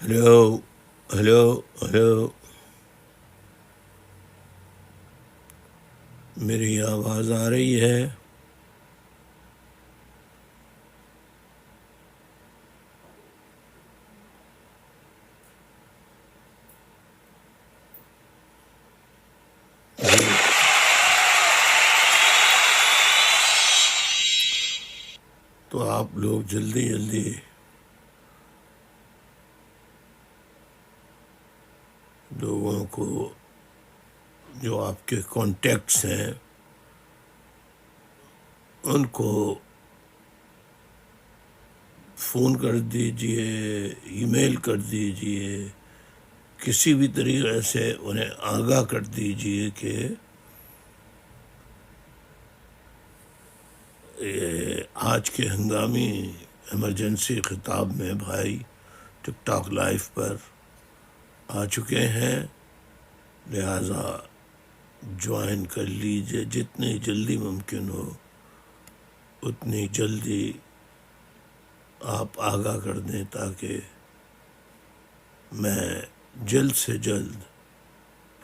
Hello hello hello, میری آواز آ رہی ہے؟ جی، تو آپ لوگ جلدی جلدی لوگوں کو، جو آپ کے کانٹیکٹس ہیں، ان کو فون کر دیجئے، ای میل کر دیجئے، کسی بھی طریقے سے انہیں آگاہ کر دیجئے کہ یہ آج کے ہنگامی ایمرجنسی خطاب میں بھائی ٹک ٹاک لائیو پر آ چکے ہیں، لہٰذا جوائن کر لیجئے، جتنی جلدی ممکن ہو اتنی جلدی آپ آگاہ کر دیں تاکہ میں جلد سے جلد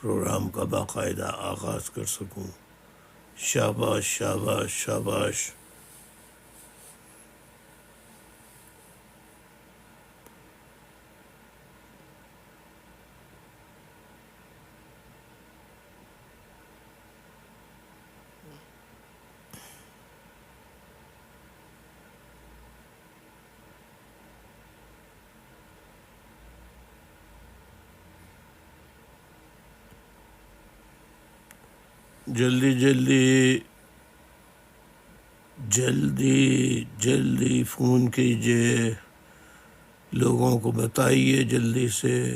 پروگرام کا باقاعدہ آغاز کر سکوں۔ شاباش شاباش شاباش۔ جلدی جلدی جلدی جلدی فون کیجئے، لوگوں کو بتائیے جلدی سے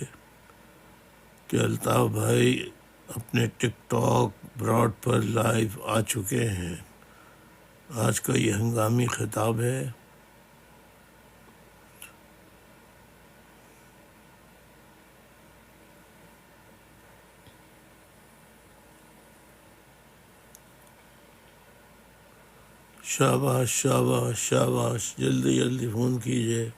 کہ الطاف بھائی اپنے ٹک ٹاک براڈ پر لائیو آ چکے ہیں۔ آج کا یہ ہنگامی خطاب ہے۔ شاباش شاباش شاباش، جلدی جلدی فون کیجئے۔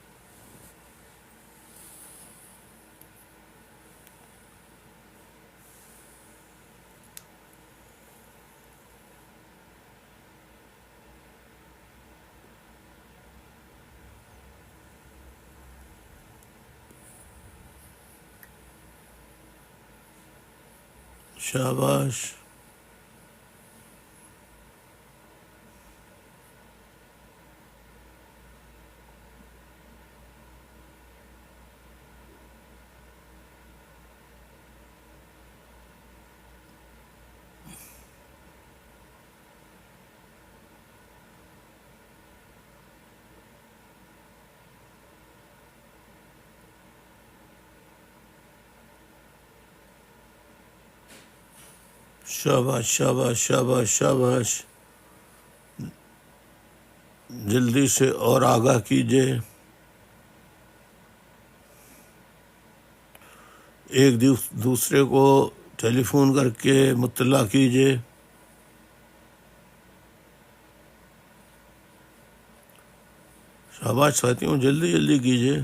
شاباش۔ شاباش شاباش شاباش شاباش، جلدی سے اور آگاہ کیجئے، ایک دوسرے کو ٹیلی فون کر کے مطلع کیجئے۔ شاباش ساتھیوں، جلدی جلدی کیجئے۔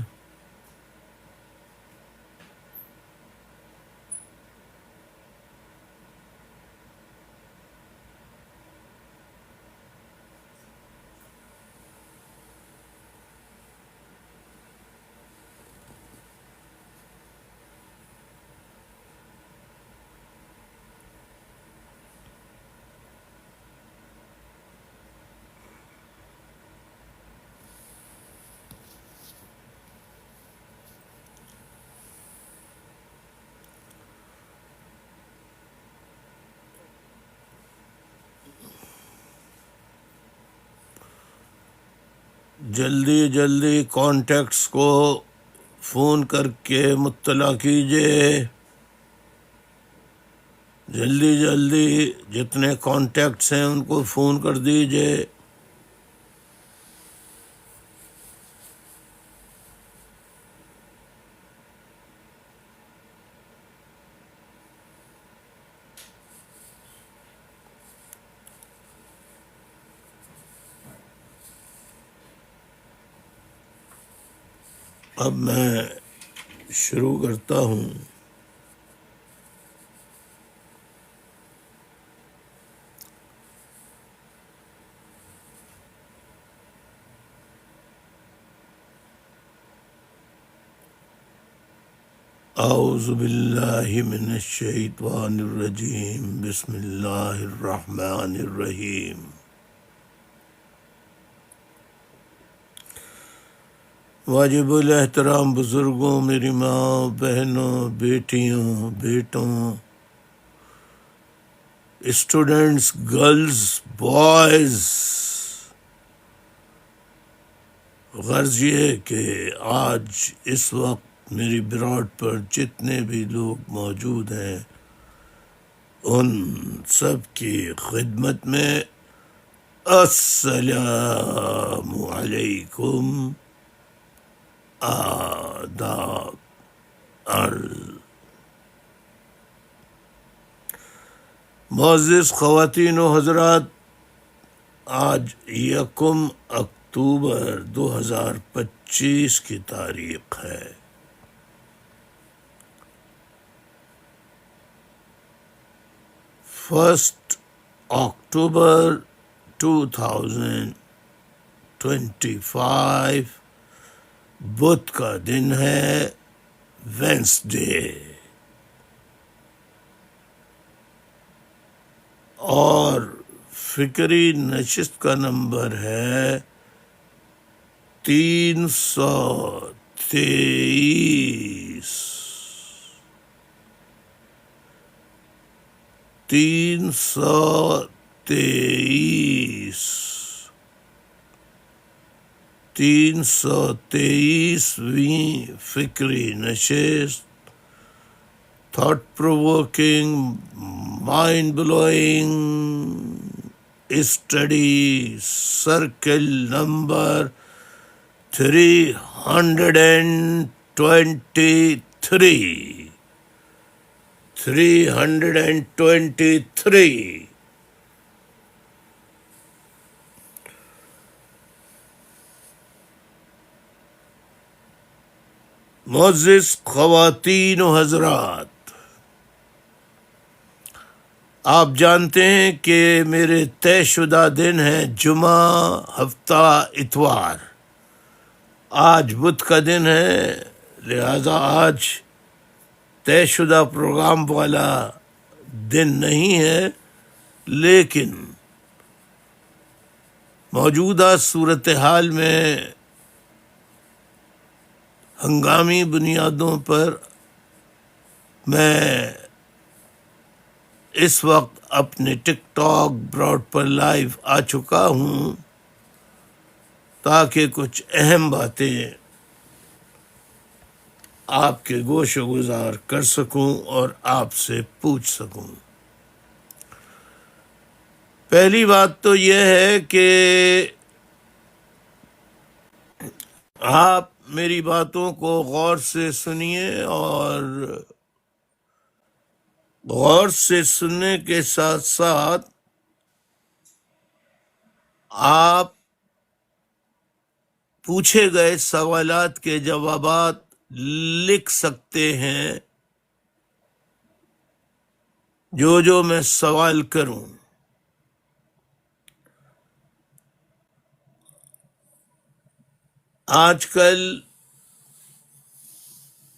جلدی جلدی کانٹیکٹس کو فون کر کے مطلع کیجئے، جلدی جلدی جتنے کانٹیکٹس ہیں ان کو فون کر دیجئے۔ اب میں شروع کرتا ہوں۔ اعوذ باللہ من الشیطان الرجیم، بسم اللہ الرحمن الرحیم۔ واجب الاحترام بزرگوں، میری ماں، بہنوں، بیٹیوں، بیٹوں، اسٹوڈنٹس، گرلز، بوائز، غرض یہ ہے کہ آج اس وقت میری براڈ پر جتنے بھی لوگ موجود ہیں ان سب کی خدمت میں السلام علیکم، آداب عرض۔ معزز خواتین و حضرات، آج 1 اکتوبر 2025 کی تاریخ ہے۔ فرسٹ اکتوبر 2025 بدھ کا دن ہے، وینسڈے، اور فکری نشست کا نمبر ہے 323۔ 323ویں فکری نشست، thought provoking, mind blowing study circle number 323۔ 323۔ معزز خواتین و حضرات، آپ جانتے ہیں کہ میرے طے شدہ دن ہے جمعہ، ہفتہ اتوار۔ آج بدھ کا دن ہے، لہذا آج طے شدہ پروگرام والا دن نہیں ہے، لیکن موجودہ صورتحال میں ہنگامی بنیادوں پر میں اس وقت اپنے ٹک ٹاک براڈ پر لائیو آ چکا ہوں تاکہ کچھ اہم باتیں آپ کے گوش و گزار کر سکوں اور آپ سے پوچھ سکوں۔ پہلی بات تو یہ ہے کہ آپ میری باتوں کو غور سے سنیے، اور غور سے سننے کے ساتھ ساتھ آپ پوچھے گئے سوالات کے جوابات لکھ سکتے ہیں، جو میں سوال کروں۔ آج کل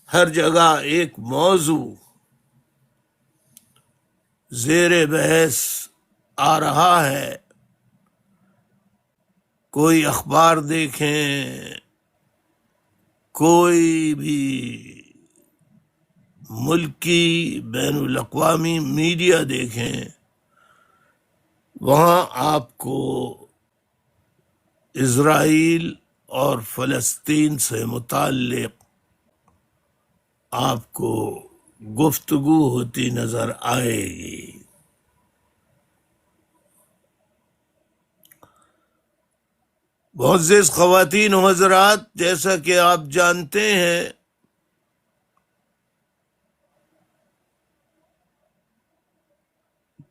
ہر جگہ ایک موضوع زیر بحث آ رہا ہے، کوئی اخبار دیکھیں، کوئی بھی ملکی بین الاقوامی میڈیا دیکھیں، وہاں آپ کو اسرائیل اور فلسطین سے متعلق آپ کو گفتگو ہوتی نظر آئے گی۔ معزز خواتین و حضرات، جیسا کہ آپ جانتے ہیں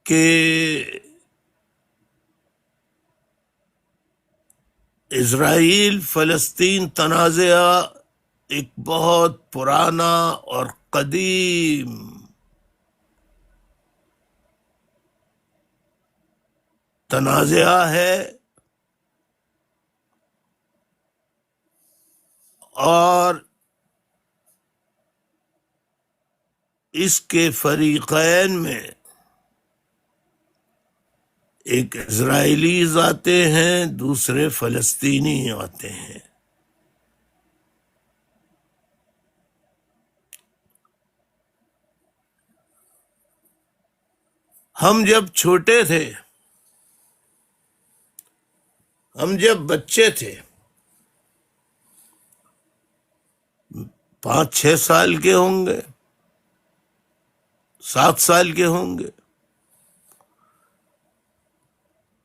کہ اسرائیل فلسطین تنازعہ ایک بہت پرانا اور قدیم تنازعہ ہے، اور اس کے فریقین میں ایک اسرائیلیز آتے ہیں، دوسرے فلسطینی آتے ہیں۔ ہم جب چھوٹے تھے، ہم جب بچے تھے، 5-6 سال کے ہوں گے، 7 سال کے ہوں گے،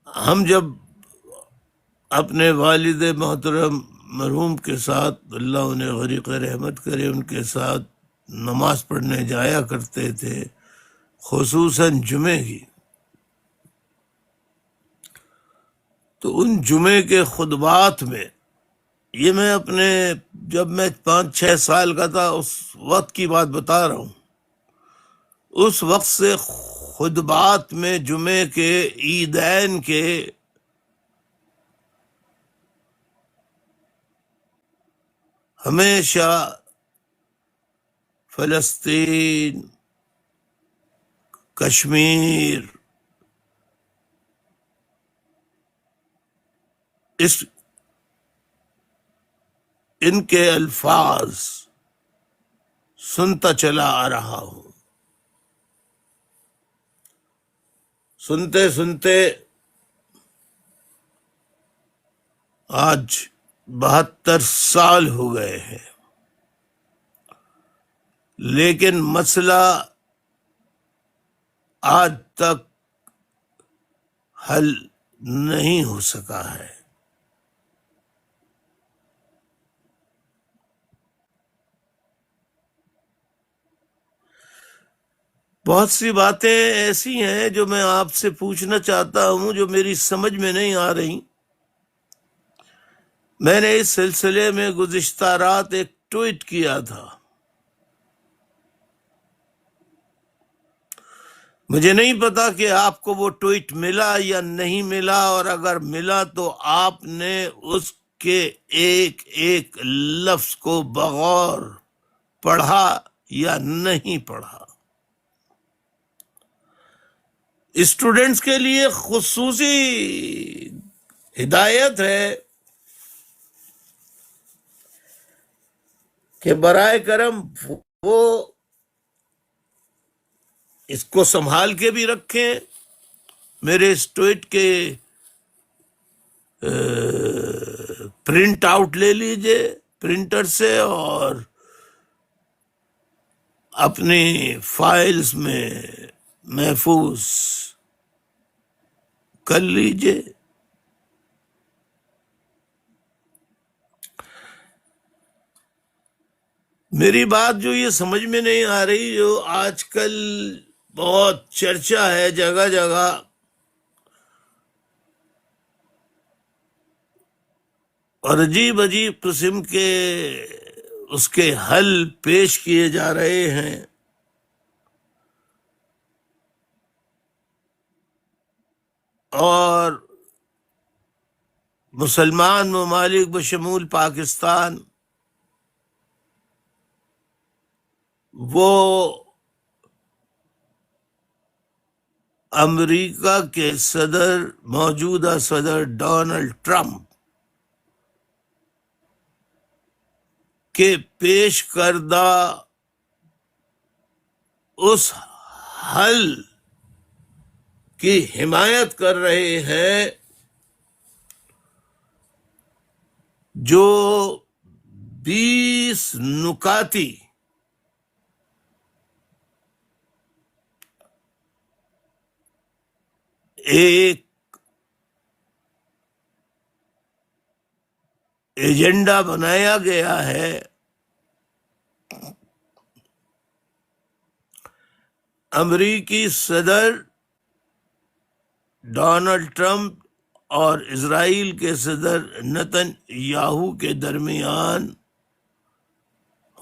ہم جب اپنے والد محترم مرحوم کے ساتھ، اللہ انہیں غریق رحمت کرے، ان کے ساتھ نماز پڑھنے جایا کرتے تھے، خصوصاً جمعے کی، تو ان جمعے کے خطبات میں، یہ میں اپنے جب میں 5-6 سال کا تھا اس وقت کی بات بتا رہا ہوں، اس وقت سے خطبات میں جمعے کے، عیدین کے، ہمیشہ فلسطین، کشمیر، ان کے الفاظ سنتا چلا آ رہا ہوں۔ سنتے سنتے آج 72 سال ہو گئے ہیں، لیکن مسئلہ آج تک حل نہیں ہو سکا ہے۔ بہت سی باتیں ایسی ہیں جو میں آپ سے پوچھنا چاہتا ہوں، جو میری سمجھ میں نہیں آ رہی۔ میں نے اس سلسلے میں گزشتہ رات ایک ٹویٹ کیا تھا، مجھے نہیں پتا کہ آپ کو وہ ٹویٹ ملا یا نہیں ملا، اور اگر ملا تو آپ نے اس کے ایک ایک لفظ کو بغور پڑھا یا نہیں پڑھا۔ اسٹوڈنٹس کے لیے خصوصی ہدایت ہے کہ برائے کرم وہ اس کو سنبھال کے بھی رکھیں۔ میرے اس ٹویٹ کے پرنٹ آؤٹ لے لیجئے پرنٹر سے، اور اپنی فائلز میں محفوظ کر لیجئے۔ میری بات جو یہ سمجھ میں نہیں آ رہی، جو آج کل بہت چرچا ہے جگہ جگہ، اور عجیب عجیب قسم کے اس کے حل پیش کیے جا رہے ہیں، اور مسلمان ممالک بشمول پاکستان وہ امریکہ کے صدر، موجودہ صدر ڈونلڈ ٹرمپ کے پیش کردہ اس حل کی حمایت کر رہے ہیں جو 20 نکاتی ایک ایجنڈا بنایا گیا ہے۔ امریکی صدر ڈونلڈ ٹرمپ اور اسرائیل کے صدر نتن یاہو کے درمیان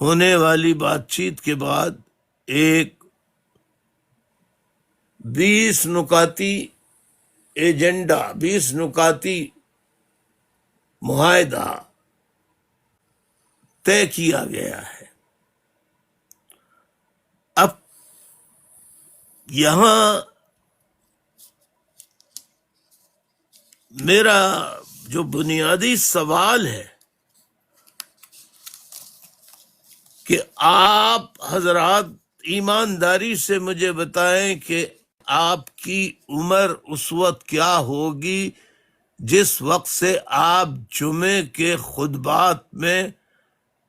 ہونے والی بات چیت کے بعد ایک 20 نکاتی ایجنڈا، 20 نکاتی معاہدہ طے کیا گیا ہے۔ اب یہاں میرا جو بنیادی سوال ہے کہ آپ حضرات ایمانداری سے مجھے بتائیں کہ آپ کی عمر اس وقت کیا ہوگی جس وقت سے آپ جمعے کے خطبات میں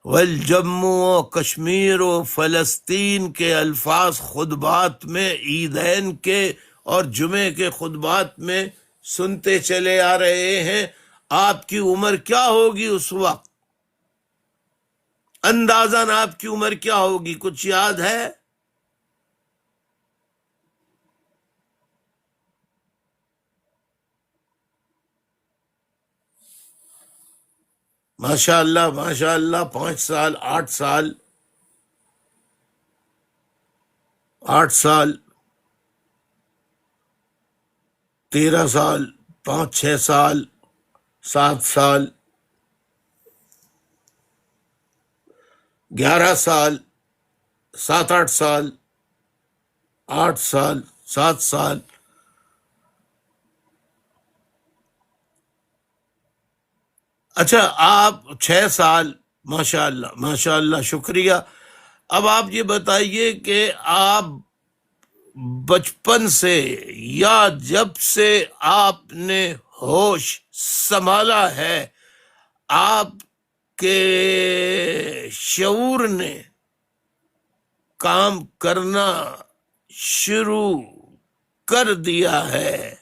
والجموں و کشمیر و فلسطین کے الفاظ خطبات میں، عیدین کے اور جمعے کے خطبات میں سنتے چلے آ رہے ہیں؟ آپ کی عمر کیا ہوگی اس وقت؟ اندازاً آپ کی عمر کیا ہوگی؟ کچھ یاد ہے؟ ماشاء اللہ ماشاء اللہ، 5 سال، 8 سال، 8 سال، 13 سال، 5 6 سال، 7 سال، 11 سال، 7 8 سال، 8 سال، 7 سال۔ اچھا، آپ 6 سال، ماشاء اللہ ماشاء اللہ، شکریہ۔ اب آپ یہ بتائیے کہ آپ بچپن سے یا جب سے آپ نے ہوش سنبھالا ہے، آپ کے شعور نے کام کرنا شروع کر دیا ہے،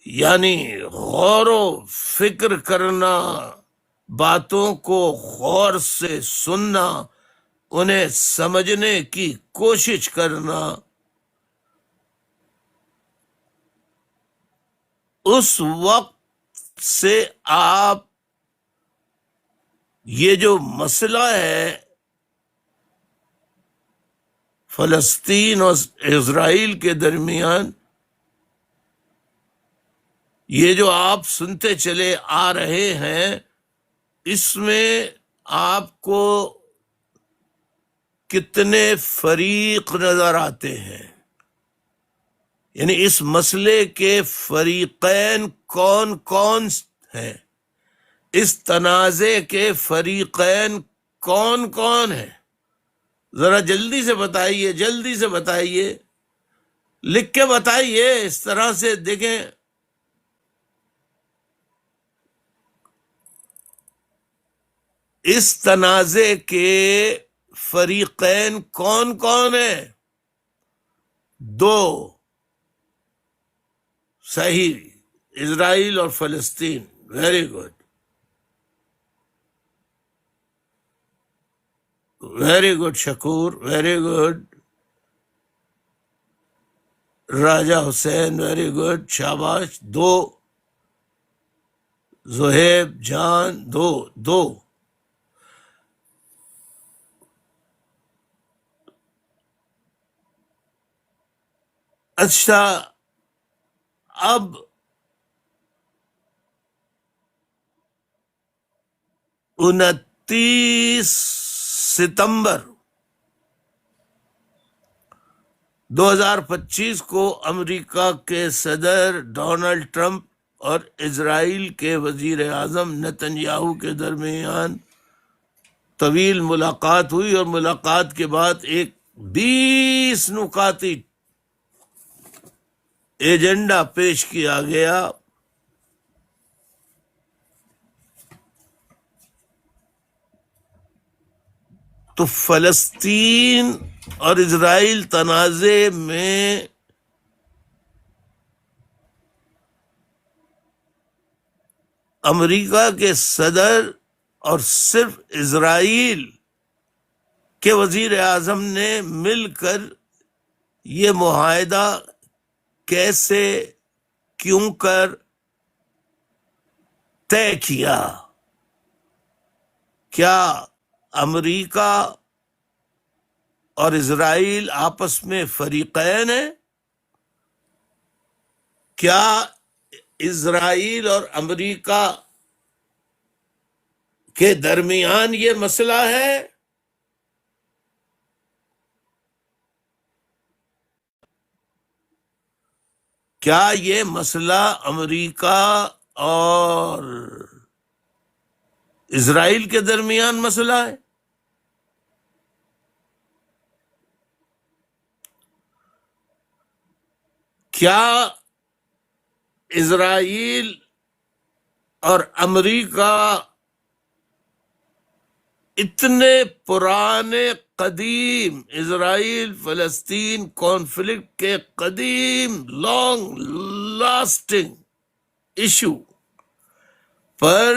یعنی غور و فکر کرنا، باتوں کو غور سے سننا، انہیں سمجھنے کی کوشش کرنا، اس وقت سے آپ یہ جو مسئلہ ہے فلسطین اور اسرائیل کے درمیان، یہ جو آپ سنتے چلے آ رہے ہیں، اس میں آپ کو کتنے فریق نظر آتے ہیں؟ یعنی اس مسئلے کے فریقین کون کون ہیں؟ اس تنازع کے فریقین کون کون ہیں؟ ذرا جلدی سے بتائیے، جلدی سے بتائیے، لکھ کے بتائیے۔ اس طرح سے دیکھیں، اس تنازع کے فریقین کون کون ہیں؟ 2، صحیح، اسرائیل اور فلسطین۔ ویری گڈ، ویری گڈ شکور، ویری گڈ راجہ حسین، ویری گڈ، شاباش۔ 2، زہیب جان، 2 2۔ اچھا، اب 29 ستمبر 2025 کو امریکہ کے صدر ڈونلڈ ٹرمپ اور اسرائیل کے وزیر اعظم نتن یاہو کے درمیان طویل ملاقات ہوئی، اور ملاقات کے بعد ایک 20 نکاتی ایجنڈا پیش کیا گیا۔ تو فلسطین اور اسرائیل تنازع میں امریکہ کے صدر اور صرف اسرائیل کے وزیر اعظم نے مل کر یہ معاہدہ کیسے، کیوں کر طے کیا؟ کیا امریکہ اور اسرائیل آپس میں فریقین ہیں؟ کیا اسرائیل اور امریکہ کے درمیان یہ مسئلہ ہے؟ کیا یہ مسئلہ امریکہ اور اسرائیل کے درمیان مسئلہ ہے؟ کیا اسرائیل اور امریکہ اتنے پرانے قدیم اسرائیل فلسطین کانفلکٹ کے قدیم لانگ لاسٹنگ ایشو پر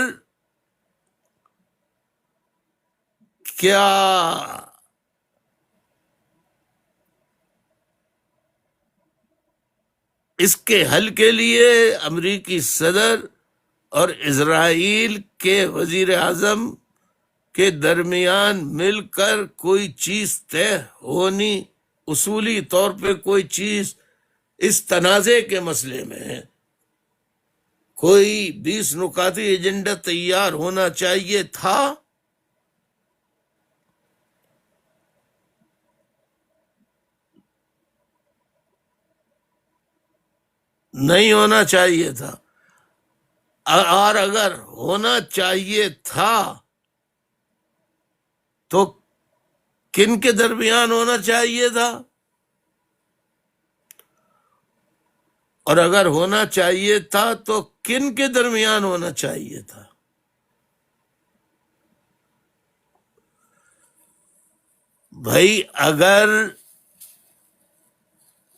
کیا اس کے حل کے لیے امریکی صدر اور اسرائیل کے وزیر اعظم کے درمیان مل کر کوئی چیز طے ہونی، اصولی طور پہ کوئی چیز اس تنازع کے مسئلے میں کوئی 20 نکاتی ایجنڈا تیار ہونا چاہیے تھا؟ نہیں ہونا چاہیے تھا؟ اور اگر ہونا چاہیے تھا تو کن کے درمیان ہونا چاہیے تھا؟ اور اگر ہونا چاہیے تھا تو کن کے درمیان ہونا چاہیے تھا؟ بھائی اگر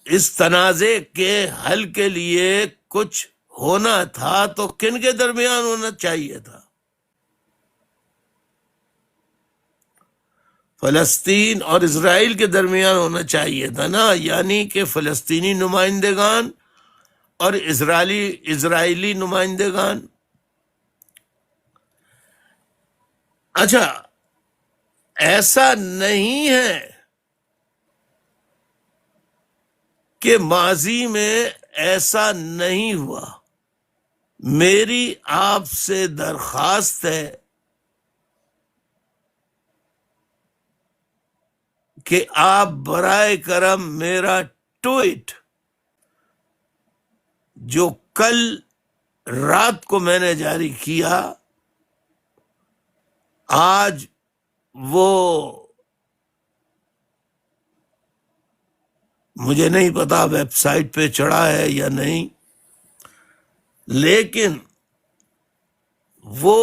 اس تنازع کے حل کے لیے کچھ ہونا تھا تو کن کے درمیان ہونا چاہیے تھا؟ فلسطین اور اسرائیل کے درمیان ہونا چاہیے تھا نا، یعنی کہ فلسطینی نمائندگان اور اسرائیلی نمائندگان۔ اچھا، ایسا نہیں ہے کہ ماضی میں ایسا نہیں ہوا۔ میری آپ سے درخواست ہے کہ آپ برائے کرم میرا ٹویٹ جو کل رات کو میں نے جاری کیا، آج وہ مجھے نہیں پتا ویب سائٹ پہ چڑھا ہے یا نہیں، لیکن وہ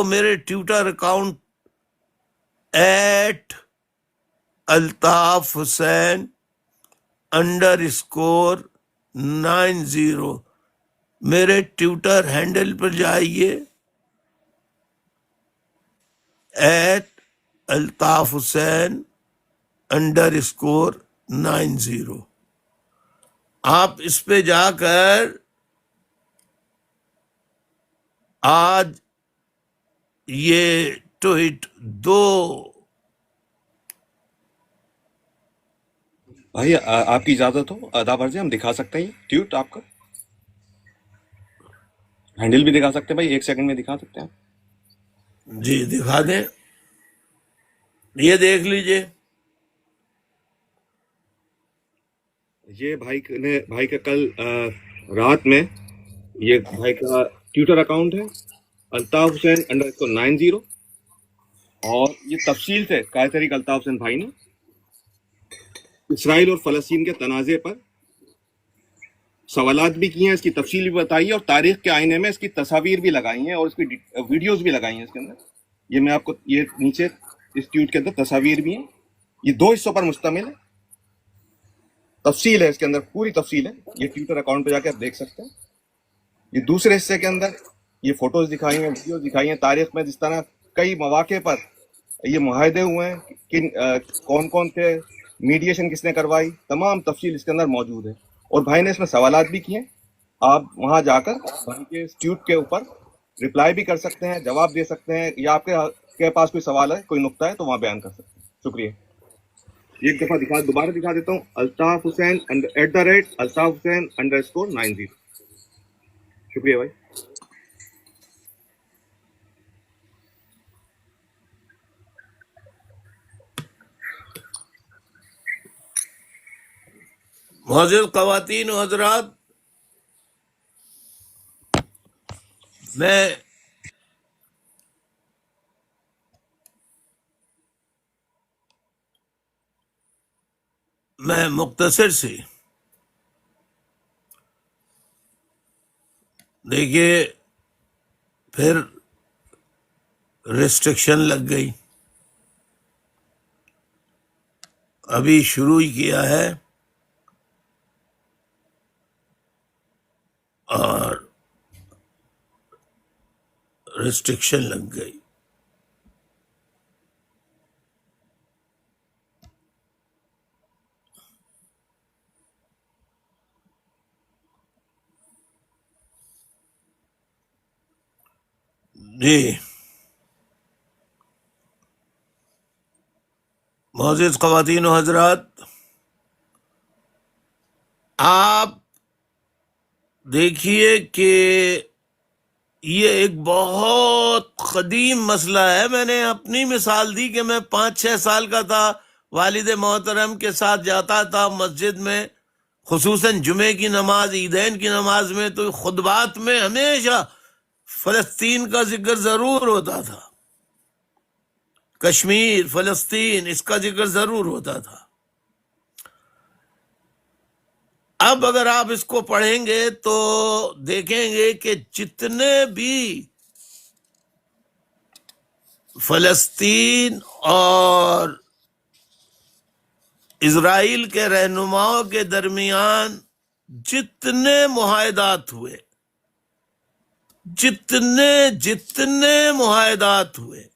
میرے ٹویٹر اکاؤنٹ @altaf_Hussain_90 میرے ٹویٹر ہینڈل پر جائیے، @altaf_Hussain_90 آپ اس پہ جا کر آج یہ ٹویٹ دو بھائی آپ کی اجازت ہو ادا ورزی ہم دکھا سکتے ہیں یہ ٹویٹ، آپ کا ہینڈل بھی دکھا سکتے ہیں بھائی، 1 سیکنڈ میں دکھا سکتے ہیں۔ جی دکھا دیں، یہ دیکھ لیجئے۔ یہ بھائی کا کل رات میں یہ بھائی کا ٹویٹر اکاؤنٹ ہے altaf_Hussain_90، اور یہ تفصیل سے قائد طریق الطاف حسین بھائی نے اسرائیل اور فلسطین کے تنازع پر سوالات بھی کیے ہیں، اس کی تفصیل بھی بتائی ہے، اور تاریخ کے آئینے میں اس کی تصاویر بھی لگائی ہیں اور اس کی ویڈیوز بھی لگائی ہیں اس کے اندر۔ یہ میں آپ کو یہ نیچے اس ٹویٹ کے اندر تصاویر بھی ہیں، یہ 2 حصوں پر مشتمل ہے، تفصیل ہے اس کے اندر، پوری تفصیل ہے، یہ ٹویٹر اکاؤنٹ پہ جا کے آپ دیکھ سکتے ہیں۔ یہ دوسرے حصے کے اندر یہ فوٹوز دکھائی ہیں، ویڈیوز دکھائی ہیں، تاریخ میں جس طرح کئی مواقع پر یہ معاہدے ہوئے ہیں، کون کون تھے، میڈیشن کس نے کروائی، تمام تفصیل اس کے اندر موجود ہے، اور بھائی نے اس میں سوالات بھی کیے آپ وہاں جا کر بھائی کے اس ٹویٹ کے اوپر رپلائی بھی کر سکتے ہیں، جواب دے سکتے ہیں، یا آپ کے پاس کوئی سوال ہے، کوئی نقطہ ہے تو وہاں بیان کر سکتے ہیں. شکریہ. ایک دفعہ دوبارہ دکھا دیتا ہوں، الطاف حسین @الطاف حسین _90. شکریہ بھائی. معزز خواتین و حضرات، میں مختصر سی، دیکھیے پھر ریسٹرکشن لگ گئی. ابھی شروع ہی کیا ہے اور ریسٹرکشن لگ گئی. جی معزز خواتین و حضرات، آپ دیکھیے کہ یہ ایک بہت قدیم مسئلہ ہے. میں نے اپنی مثال دی کہ میں 5-6 سال کا تھا، والد محترم کے ساتھ جاتا تھا مسجد میں، خصوصاً جمعے کی نماز، عیدین کی نماز میں، تو خطبات میں ہمیشہ فلسطین کا ذکر ضرور ہوتا تھا، کشمیر، فلسطین، اس کا ذکر ضرور ہوتا تھا. اب اگر آپ اس کو پڑھیں گے تو دیکھیں گے کہ جتنے بھی فلسطین اور اسرائیل کے رہنماؤں کے درمیان جتنے معاہدات ہوئے، جتنے معاہدات ہوئے،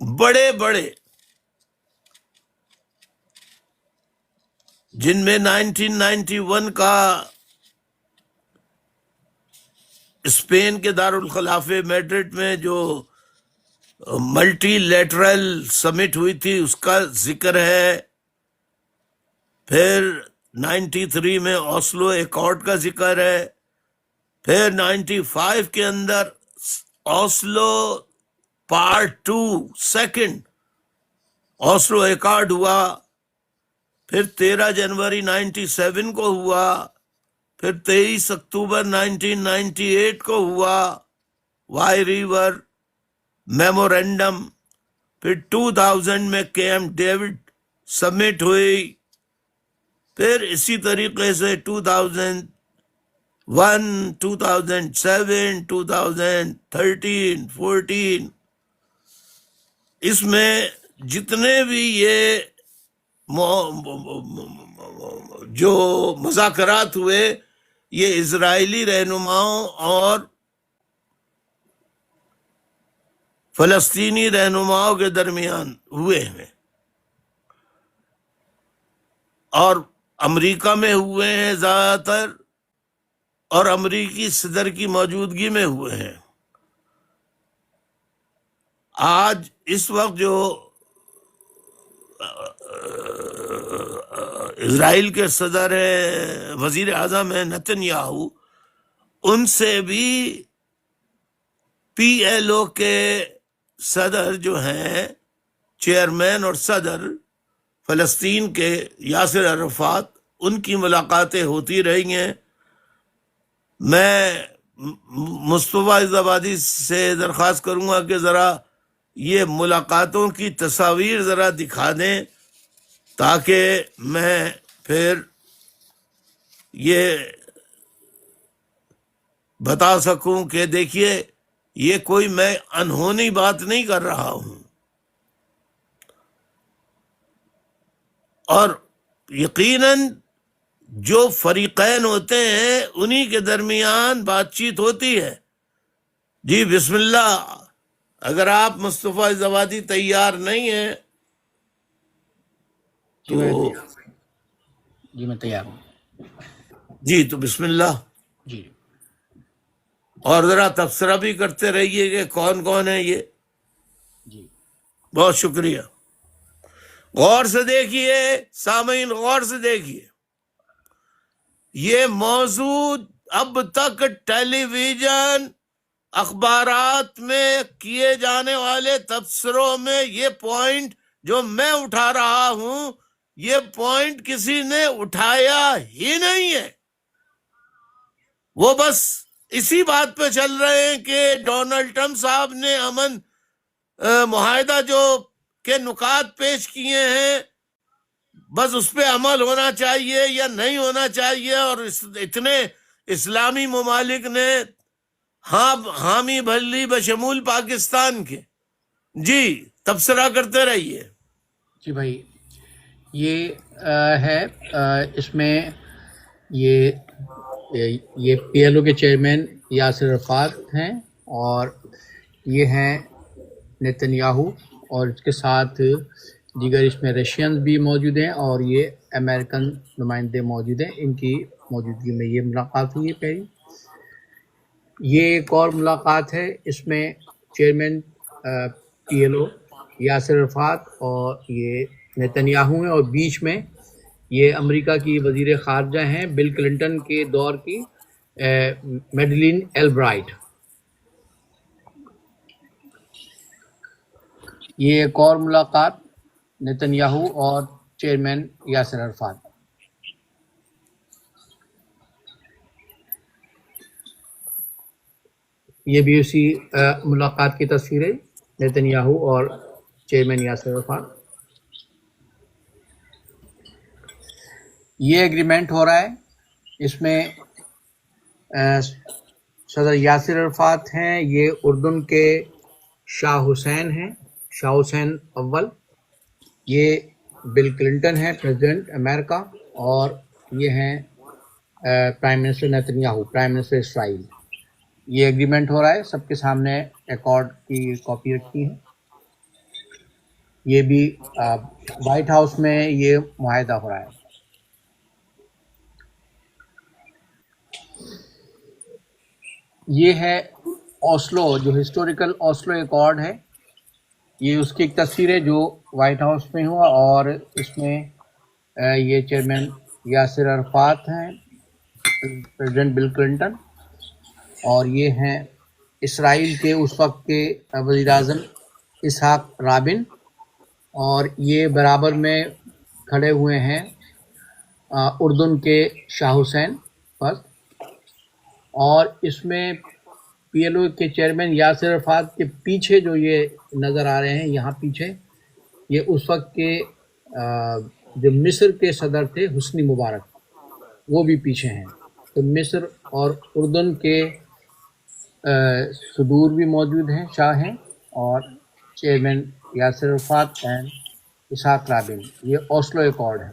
بڑے بڑے، جن میں 1991 کا اسپین کے دارالخلافے میڈرڈ میں جو ملٹی لیٹرل سمٹ ہوئی تھی اس کا ذکر ہے. پھر 93 میں اوسلو ایکارڈ کا ذکر ہے. پھر 95 کے اندر Oslo part 2 second Oslo accord ہوا. پھر 13 جنوری 97 کو ہوا. پھر 23 اکتوبر 1998 کو ہوا وائی ریور میمورینڈم. پھر 2000 میں کیمپ ڈیوڈ سبمٹ ہوئی. پھر اسی طریقے سے 2001، 2007، 2013، 14، اس میں جتنے بھی یہ جو مذاکرات ہوئے یہ اسرائیلی رہنماؤں اور فلسطینی رہنماؤں کے درمیان ہوئے ہیں، اور امریکہ میں ہوئے ہیں زیادہ تر، اور امریکی صدر کی موجودگی میں ہوئے ہیں. آج اس وقت جو اسرائیل کے صدر ہیں، وزیر اعظم ہیں نتن یاہو، ان سے بھی پی ایل او کے صدر جو ہیں، چیئرمین اور صدر فلسطین کے یاسر عرفات، ان کی ملاقاتیں ہوتی رہی ہیں. میں مصطفیٰ زبادی سے درخواست کروں گا کہ ذرا یہ ملاقاتوں کی تصاویر ذرا دکھا دیں تاکہ میں پھر یہ بتا سکوں کہ دیکھیے یہ کوئی میں انہونی بات نہیں کر رہا ہوں. اور یقیناً جو فریقین ہوتے ہیں انہی کے درمیان بات چیت ہوتی ہے. جی بسم اللہ، اگر آپ مصطفیٰ زوادی تیار نہیں ہیں تو جی میں تیار ہوں. جی تو بسم اللہ. جی اور ذرا تبصرہ بھی کرتے رہیے کہ کون کون ہے یہ. جی بہت شکریہ. غور سے دیکھیے سامعین، غور سے دیکھیے، یہ موضوع اب تک ٹیلی ویژن اخبارات میں کیے جانے والے تبصروں میں یہ پوائنٹ جو میں اٹھا رہا ہوں، یہ پوائنٹ کسی نے اٹھایا ہی نہیں ہے. وہ بس اسی بات پہ چل رہے ہیں کہ ڈونلڈ ٹرمپ صاحب نے امن معاہدہ جو کے نکات پیش کیے ہیں، بس اس پہ عمل ہونا چاہیے یا نہیں ہونا چاہیے، اور اتنے اسلامی ممالک نے حامی بھلی بشمول پاکستان کے. جی تبصرہ کرتے رہیے. جی بھائی، یہ ہے اس میں یہ پی ایل او کے چیئرمین یاسر عرفات ہیں، اور یہ ہیں نیتن یاہو، اور اس کے ساتھ دیگر اس میں رشینز بھی موجود ہیں، اور یہ امریکن نمائندے موجود ہیں. ان کی موجودگی میں یہ ملاقات ہوئی ہے پہلی. یہ ایک اور ملاقات ہے، اس میں chairman P L O Yasir Arafat اور یہ نیتن یاہو ہیں، اور بیچ میں یہ امریکہ کی وزیر خارجہ ہیں بل کلنٹن کے دور کی میڈلین البرائٹ. یہ ایک اور ملاقات نیتن یاہو اور چیئرمین یاسر عرفات. یہ بھی اسی ملاقات کی تصویر ہے، نیتن یاہو اور چیئرمین یاسر عرفات. یہ ایگریمنٹ ہو رہا ہے، اس میں صدر یاسر عرفات ہیں، یہ اردن کے شاہ حسین ہیں، شاہ حسین اول. یہ بل کلنٹن ہیں پریزیڈنٹ امریکہ، اور یہ ہیں prime minister Netanyahu, prime minister Israel. یہ ایگریمنٹ ہو رہا ہے، سب کے سامنے ایکارڈ کی کاپی رکھی ہے. یہ بھی وائٹ ہاؤس میں یہ معاہدہ ہو رہا ہے. یہ ہے اوسلو، جو ہسٹوریکل اوسلو ایکارڈ ہے. یہ اس کی ایک تصویر ہے جو وائٹ ہاؤس میں ہوا، اور اس میں یہ چیئرمین یاسر عرفات ہیں، پریزیڈنٹ بل کلنٹن، اور یہ ہیں اسرائیل کے اس وقت کے وزیر اعظم اسحاق رابن، اور یہ برابر میں کھڑے ہوئے ہیں اردن کے شاہ حسین پر. اور اس میں پی ایل او کے چیئرمین یاسر عرفات کے پیچھے جو یہ نظر آ رہے ہیں، یہاں پیچھے یہ اس وقت کے جو مصر کے صدر تھے حسنی مبارک، وہ بھی پیچھے ہیں. تو مصر اور اردن کے صدور بھی موجود ہیں، شاہ ہیں، اور chairman Yasir Arafat and Ishaq robin. یہ اوسلو ایکارڈ ہے.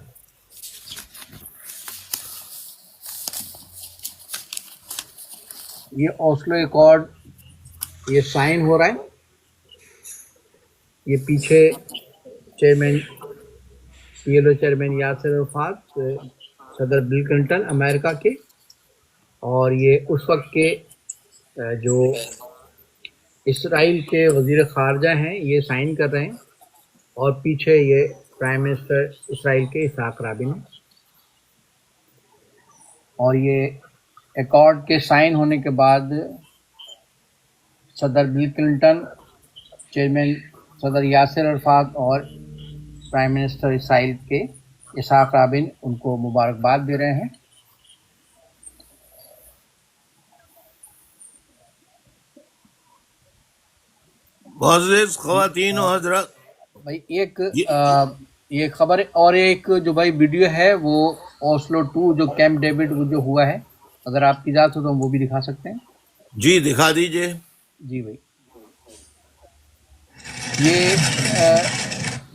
یہ اوسلو ایکارڈ یہ سائن ہو رہا ہے. یہ پیچھے chairman P L O chairman Yasir Arafat, صدر بل کلنٹن امریکہ کے، اور یہ اس وقت کے جو اسرائیل کے وزیر خارجہ ہیں یہ سائن کر رہے ہیں، اور پیچھے یہ پرائم منسٹر اسرائیل کے اسحاق رابن ہیں. اور یہ ایکارڈ کے سائن ہونے کے بعد صدر بل کلنٹن، چیئرمین صدر یاسر عرفات اور پرائم منسٹر اسرائیل کے اسحاق رابن ان کو مبارکباد دے رہے ہیں. معزز خواتین و حضرات، بھائی یہ خبر ہے، اور ایک جو بھائی ویڈیو ہے وہ اوسلو 2 جو کیمپ ڈیوڈ جو ہوا ہے، اگر آپ کی اجازت ہو تو ہم وہ بھی دکھا سکتے ہیں. جی دکھا دیجئے. جی بھائی،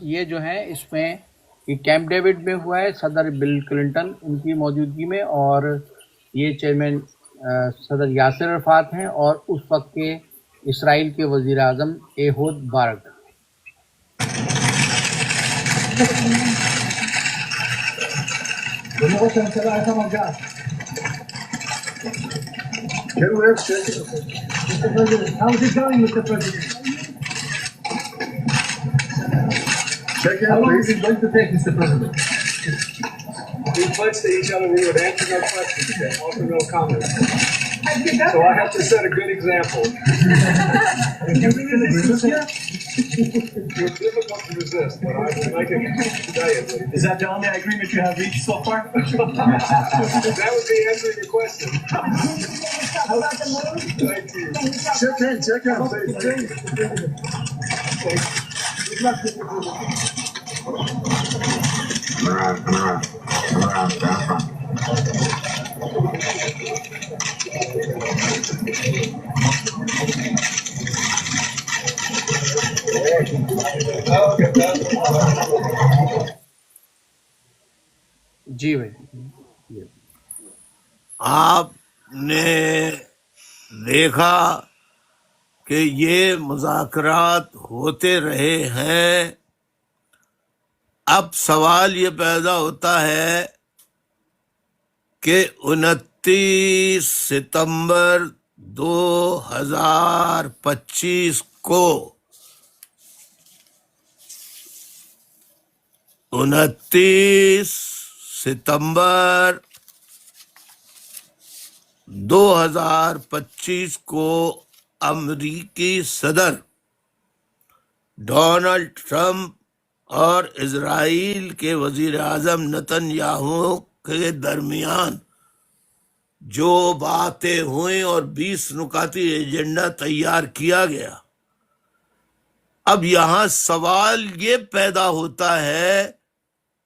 یہ جو ہے اس میں یہ کیمپ ڈیوڈ میں ہوا ہے، صدر بل کلنٹن ان کی موجودگی میں، اور یہ چیئرمین صدر یاسر عرفات ہیں، اور اس وقت کے اسرائیل کے وزیر اعظم ایہود بارک. Get away, check it. Mr. President, how is it going, Mr. President? Check it How out, long is please. it going to take, Mr. President? We pledged to each other we would answer no questions and offer no comments. So I have to set a good example. You're difficult to resist, but I would like to tell you, Is that the only agreement you have reached so far? that would be answering your question. Thank you. Check out, please. Good luck, Mr. President. جی بھائی. آپ نے دیکھا کہ یہ مذاکرات ہوتے رہے ہیں. اب سوال یہ پیدا ہوتا ہے کہ 29 ستمبر 2025 کو 29 ستمبر 2025 کو امریکی صدر ڈونلڈ ٹرمپ اور اسرائیل کے وزیر اعظم نتن یاہو کے درمیان جو باتیں ہوئیں اور 20 نکاتی ایجنڈا تیار کیا گیا. اب یہاں سوال یہ پیدا ہوتا ہے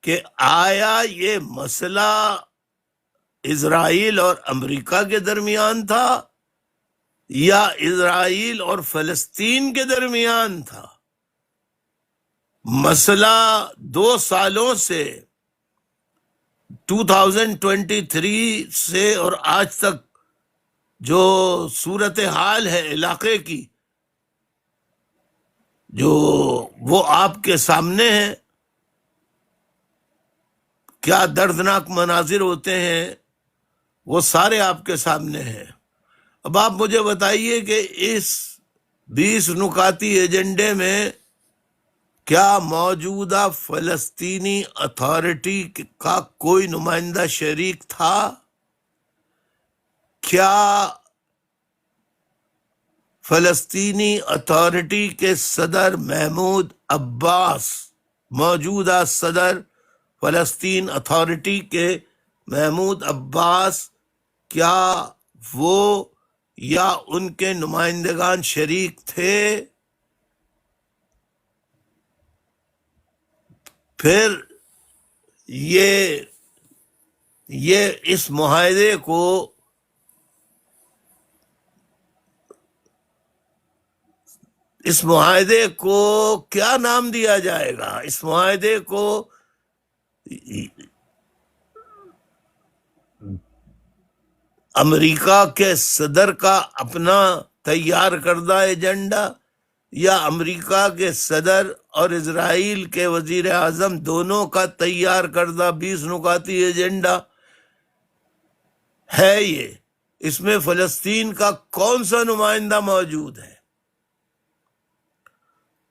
کہ آیا یہ مسئلہ اسرائیل اور امریکہ کے درمیان تھا یا اسرائیل اور فلسطین کے درمیان تھا؟ مسئلہ 2 سالوں سے 2023 سے اور آج تک جو صورتحال ہے علاقے کی جو وہ آپ کے سامنے ہے. کیا دردناک مناظر ہوتے ہیں وہ سارے آپ کے سامنے ہیں. اب آپ مجھے بتائیے کہ اس 20 نکاتی ایجنڈے میں کیا موجودہ فلسطینی اتھارٹی کا کوئی نمائندہ شریک تھا؟ کیا فلسطینی اتھارٹی کے صدر محمود عباس، موجودہ صدر فلسطین اتھارٹی کے محمود عباس، کیا وہ یا ان کے نمائندگان شریک تھے؟ پھر یہ اس معاہدے کو کیا نام دیا جائے گا؟ اس معاہدے کو امریکہ کے صدر کا اپنا تیار کردہ ایجنڈا یا امریکہ کے صدر اور اسرائیل کے وزیر اعظم دونوں کا تیار کردہ 20 نکاتی ایجنڈا ہے یہ؟ اس میں فلسطین کا کون سا نمائندہ موجود ہے؟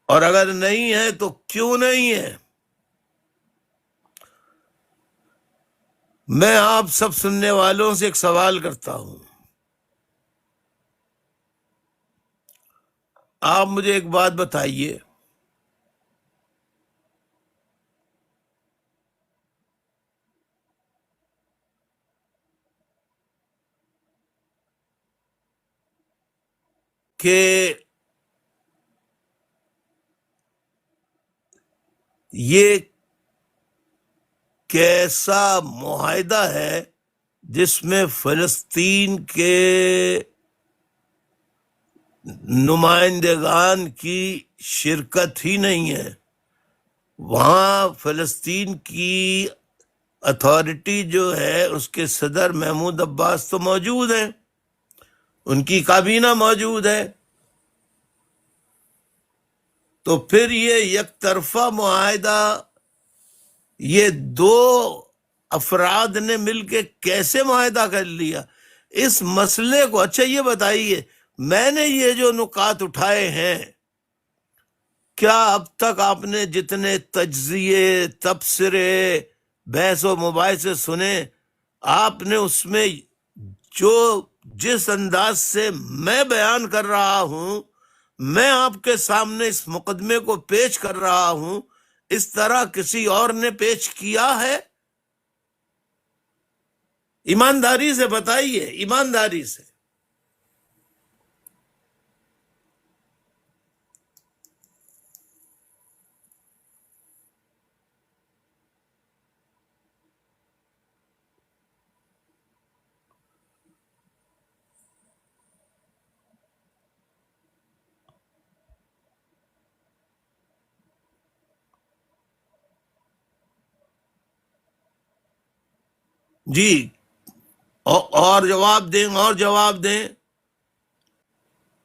اور اگر نہیں ہے تو کیوں نہیں ہے؟ میں آپ سب سننے والوں سے ایک سوال کرتا ہوں. آپ مجھے ایک بات بتائیے، کہ یہ کیسا معاہدہ ہے جس میں فلسطین کے نمائندگان کی شرکت ہی نہیں ہے؟ وہاں فلسطین کی اتھارٹی جو ہے اس کے صدر محمود عباس تو موجود ہیں، ان کی کابینہ موجود ہے. تو پھر یہ یک طرفہ معاہدہ یہ 2 افراد نے مل کے کیسے معاہدہ کر لیا؟ اس مسئلے کو، اچھا یہ بتائیے، میں نے یہ جو نکات اٹھائے ہیں، کیا اب تک آپ نے جتنے تجزیے، تبصرے، بحث و مباحثے سنے، آپ نے اس میں جو جس انداز سے میں بیان کر رہا ہوں، میں آپ کے سامنے اس مقدمے کو پیش کر رہا ہوں، اس طرح کسی اور نے پیش کیا ہے؟ ایمانداری سے بتائیے، ایمانداری سے۔ جی، اور جواب دیں، اور جواب دیں۔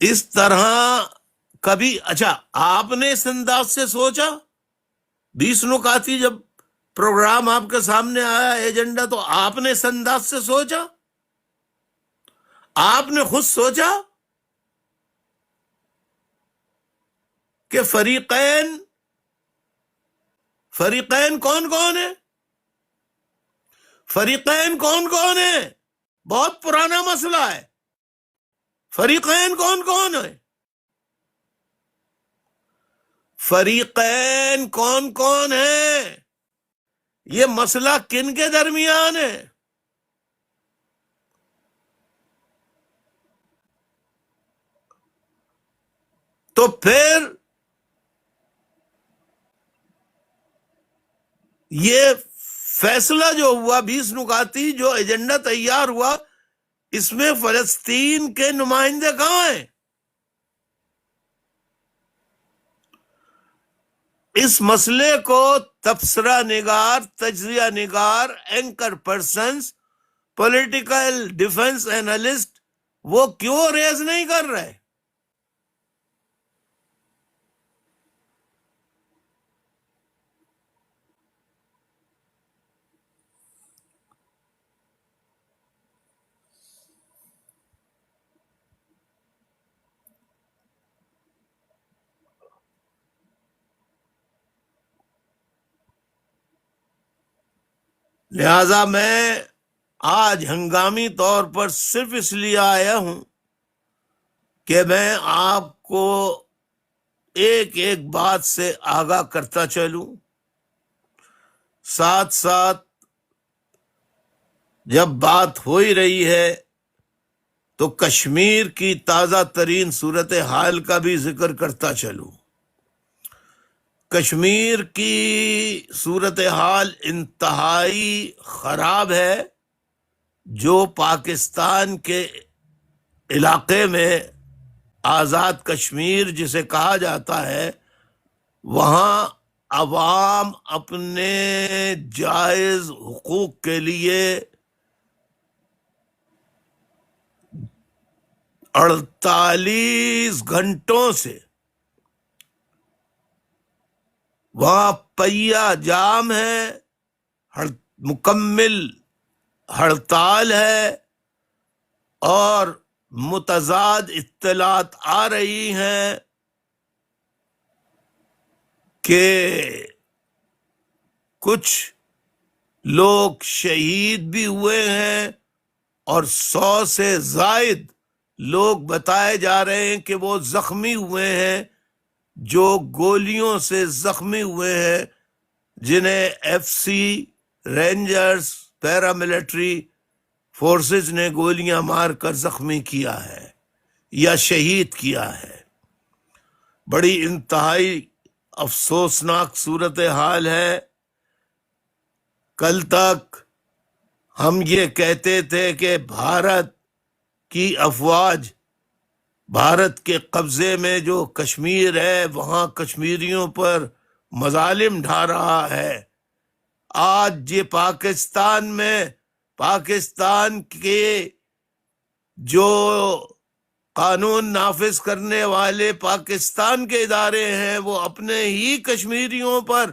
اس طرح کبھی، اچھا آپ نے اس انداز سے سوچا؟ 20 نکاتی جب پروگرام آپ کے سامنے آیا، ایجنڈا، تو آپ نے اس انداز سے سوچا؟ آپ نے خود سوچا کہ فریقین کون کون ہیں؟ فریقین کون کون ہیں؟ بہت پرانا مسئلہ ہے۔ فریقین کون کون ہیں؟ فریقین کون کون ہیں؟ یہ مسئلہ کن کے درمیان ہے؟ تو پھر یہ فیصلہ جو ہوا، 20 نکاتی جو ایجنڈا تیار ہوا، اس میں فلسطین کے نمائندے کہاں ہیں؟ اس مسئلے کو تبصرہ نگار، تجزیہ نگار، anchor persons, political defence analyst وہ کیوں ریز نہیں کر رہے؟ لہذا میں آج ہنگامی طور پر صرف اس لیے آیا ہوں کہ میں آپ کو ایک ایک بات سے آگاہ کرتا چلوں، ساتھ ساتھ جب بات ہو ہی رہی ہے تو کشمیر کی تازہ ترین صورتحال کا بھی ذکر کرتا چلوں۔ کشمیر کی صورتحال انتہائی خراب ہے۔ جو پاکستان کے علاقے میں آزاد کشمیر جسے کہا جاتا ہے، وہاں عوام اپنے جائز حقوق کے لیے 48 گھنٹوں سے وہاں پہیا جام ہے، مکمل ہڑتال ہے، اور متضاد اطلاعات آ رہی ہیں کہ کچھ لوگ شہید بھی ہوئے ہیں، اور 100 سے زائد لوگ بتائے جا رہے ہیں کہ وہ زخمی ہوئے ہیں، جو گولیوں سے زخمی ہوئے ہیں، جنہیں F C, rangers, paramilitary forces نے گولیاں مار کر زخمی کیا ہے یا شہید کیا ہے۔ بڑی انتہائی افسوسناک صورتحال ہے۔ کل تک ہم یہ کہتے تھے کہ بھارت کی افواج بھارت کے قبضے میں جو کشمیر ہے وہاں کشمیریوں پر مظالم ڈھا رہا ہے۔ آج یہ پاکستان میں پاکستان کے جو قانون نافذ کرنے والے پاکستان کے ادارے ہیں، وہ اپنے ہی کشمیریوں پر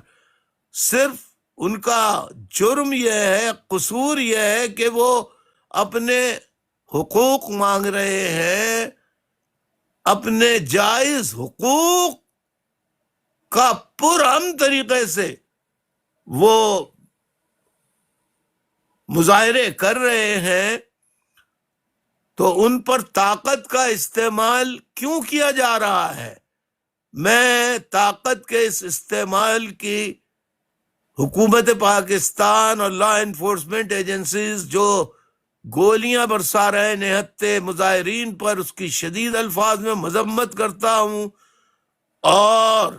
صرف ان کا جرم یہ ہے، قصور یہ ہے کہ وہ اپنے حقوق مانگ رہے ہیں، اپنے جائز حقوق کا پرامن طریقے سے وہ مظاہرے کر رہے ہیں، تو ان پر طاقت کا استعمال کیوں کیا جا رہا ہے؟ میں طاقت کے اس استعمال کی حکومت پاکستان اور لا انفورسمنٹ ایجنسیز جو گولیاں برسا رہے نہتے مظاہرین پر، اس کی شدید الفاظ میں مذمت کرتا ہوں اور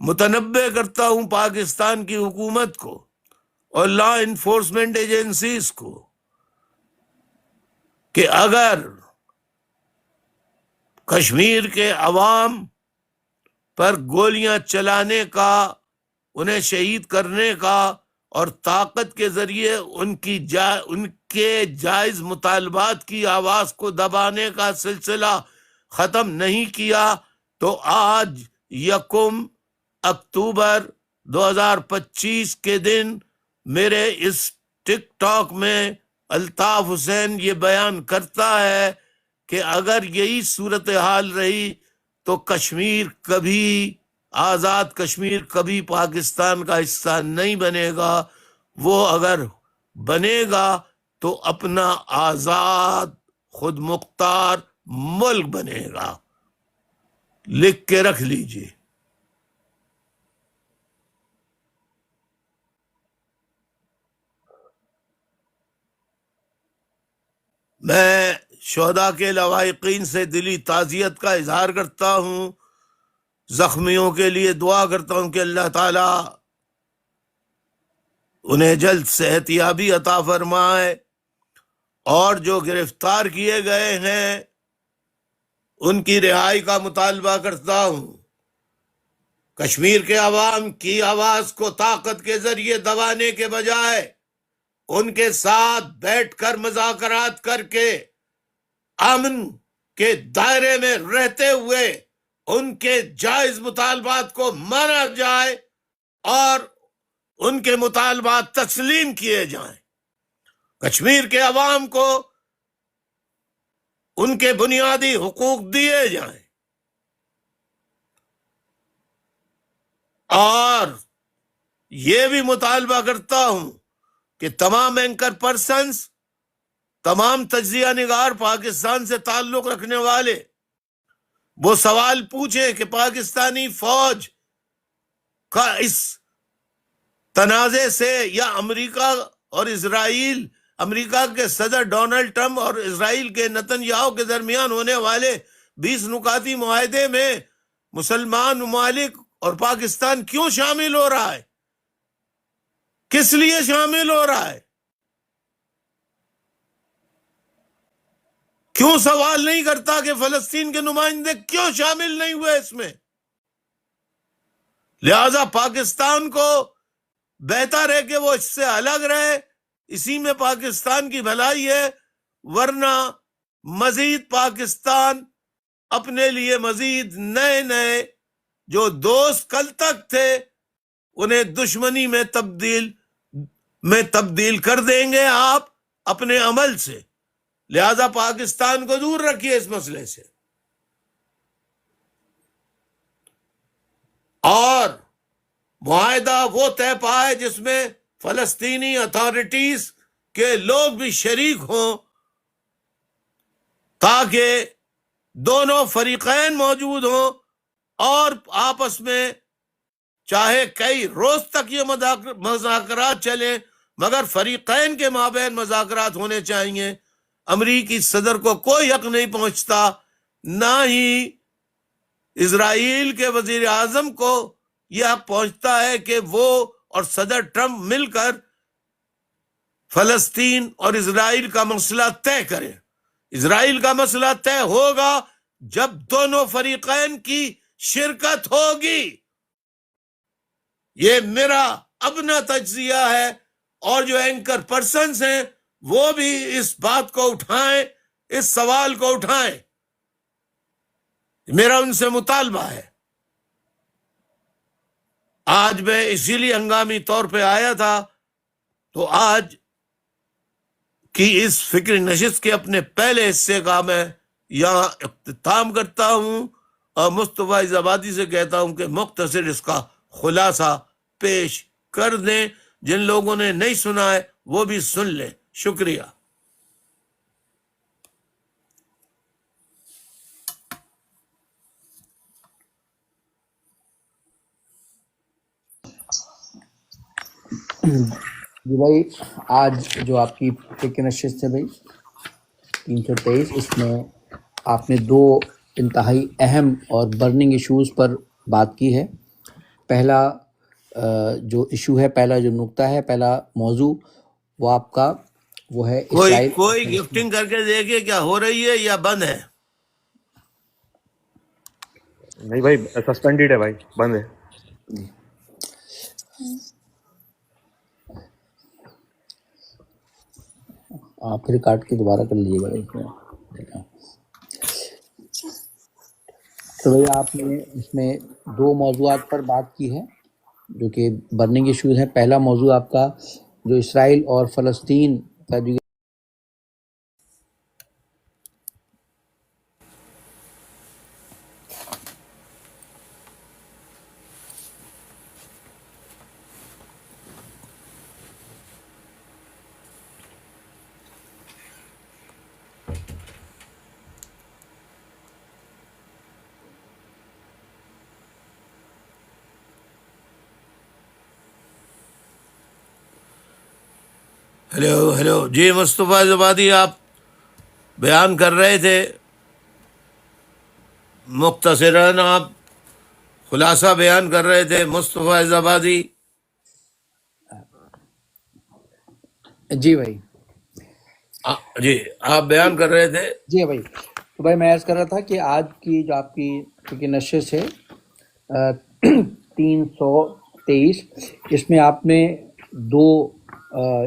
متنبہ کرتا ہوں پاکستان کی حکومت کو اور لا انفورسمنٹ ایجنسیز کو کہ اگر کشمیر کے عوام پر گولیاں چلانے کا، انہیں شہید کرنے کا اور طاقت کے ذریعے ان کے جائز مطالبات کی آواز کو دبانے کا سلسلہ ختم نہیں کیا، تو آج 1 اکتوبر 2025 کے دن میرے اس ٹک ٹاک میں الطاف حسین یہ بیان کرتا ہے کہ اگر یہی صورتحال رہی تو کشمیر کبھی، آزاد کشمیر کبھی پاکستان کا حصہ نہیں بنے گا۔ وہ اگر بنے گا تو اپنا آزاد خود مختار ملک بنے گا۔ لکھ کے رکھ لیجئے۔ میں شہداء کے لواحقین سے دلی تعزیت کا اظہار کرتا ہوں، زخمیوں کے لیے دعا کرتا ہوں کہ اللہ تعالیٰ انہیں جلد صحت یابی عطا فرمائے، اور جو گرفتار کیے گئے ہیں ان کی رہائی کا مطالبہ کرتا ہوں۔ کشمیر کے عوام کی آواز کو طاقت کے ذریعے دبانے کے بجائے ان کے ساتھ بیٹھ کر مذاکرات کر کے امن کے دائرے میں رہتے ہوئے ان کے جائز مطالبات کو مانا جائے اور ان کے مطالبات تسلیم کیے جائیں۔ کشمیر کے عوام کو ان کے بنیادی حقوق دیے جائیں، اور یہ بھی مطالبہ کرتا ہوں کہ تمام اینکر پرسنز، تمام تجزیہ نگار پاکستان سے تعلق رکھنے والے وہ سوال پوچھیں کہ پاکستانی فوج کا اس تنازع سے یا امریکہ اور اسرائیل، امریکہ کے صدر ڈونلڈ ٹرمپ اور اسرائیل کے نتن یاہو کے درمیان ہونے والے 20 نکاتی معاہدے میں مسلمان ممالک اور پاکستان کیوں شامل ہو رہا ہے؟ کس لیے شامل ہو رہا ہے؟ کیوں سوال نہیں کرتا کہ فلسطین کے نمائندے کیوں شامل نہیں ہوئے اس میں؟ لہذا پاکستان کو بہتر ہے کہ وہ اس سے الگ رہے، اسی میں پاکستان کی بھلائی ہے، ورنہ مزید پاکستان اپنے لیے مزید نئے نئے جو دوست کل تک تھے انہیں دشمنی میں تبدیل کر دیں گے آپ اپنے عمل سے۔ لہذا پاکستان کو دور رکھیے اس مسئلے سے، اور معاہدہ وہ طے پائے جس میں فلسطینی اتھارٹیز کے لوگ بھی شریک ہوں، تاکہ دونوں فریقین موجود ہوں اور آپس میں چاہے کئی روز تک یہ مذاکرات چلیں، مگر فریقین کے مابین مذاکرات ہونے چاہیے۔ امریکی صدر کو کوئی حق نہیں پہنچتا، نہ ہی اسرائیل کے وزیر اعظم کو یہ حق پہنچتا ہے کہ وہ اور صدر ٹرمپ مل کر فلسطین اور اسرائیل کا مسئلہ طے کریں۔ اسرائیل کا مسئلہ طے ہوگا جب دونوں فریقین کی شرکت ہوگی۔ یہ میرا اپنا تجزیہ ہے، اور جو اینکر پرسنز ہیں وہ بھی اس بات کو اٹھائیں، اس سوال کو اٹھائیں۔ میرا ان سے مطالبہ ہے۔ آج میں اسی لیے ہنگامی طور پہ آیا تھا، تو آج کی اس فکر نشست کے اپنے پہلے حصے کا میں یہاں اختتام کرتا ہوں اور مصطفیٰ زبادی سے کہتا ہوں کہ مختصر اس کا خلاصہ پیش کر دیں. جن لوگوں نے نہیں سنا ہے وہ بھی سن لیں. شکریہ. جی بھائی، آج جو آپ کی فکر نشست ہے بھائی 323، اس میں آپ نے دو انتہائی اہم اور برننگ ایشوز پر بات کی ہے. پہلا جو ایشو ہے، پہلا جو نقطہ ہے، پہلا موضوع وہ آپ کا وہ ہے اسرائیل. کوئی گفٹنگ کر کے دیکھیے کیا ہو رہی ہے یا بند ہے. نہیں بھائی، سسپینڈیڈ ہے بھائی، بند ہے. آپ پھر کاٹ کے دوبارہ کر لیجیے گا. تو بھائی آپ نے اس میں دو موضوعات پر بات کی ہے جو کہ برننگ ایشوز ہیں. پہلا موضوع آپ کا جو اسرائیل اور فلسطین کا جو ہیلو جی مصطفیٰ زبادی، آپ بیان کر رہے تھے مختصراً، آپ خلاصہ بیان کر رہے تھے مصطفیٰ زبادی. جی بھائی، جی آپ بیان کر رہے تھے. جی بھائی. تو بھائی میں عرض کر رہا تھا کہ آج کی جو آپ کی فکر نشست ہے 323، اس میں آپ نے دو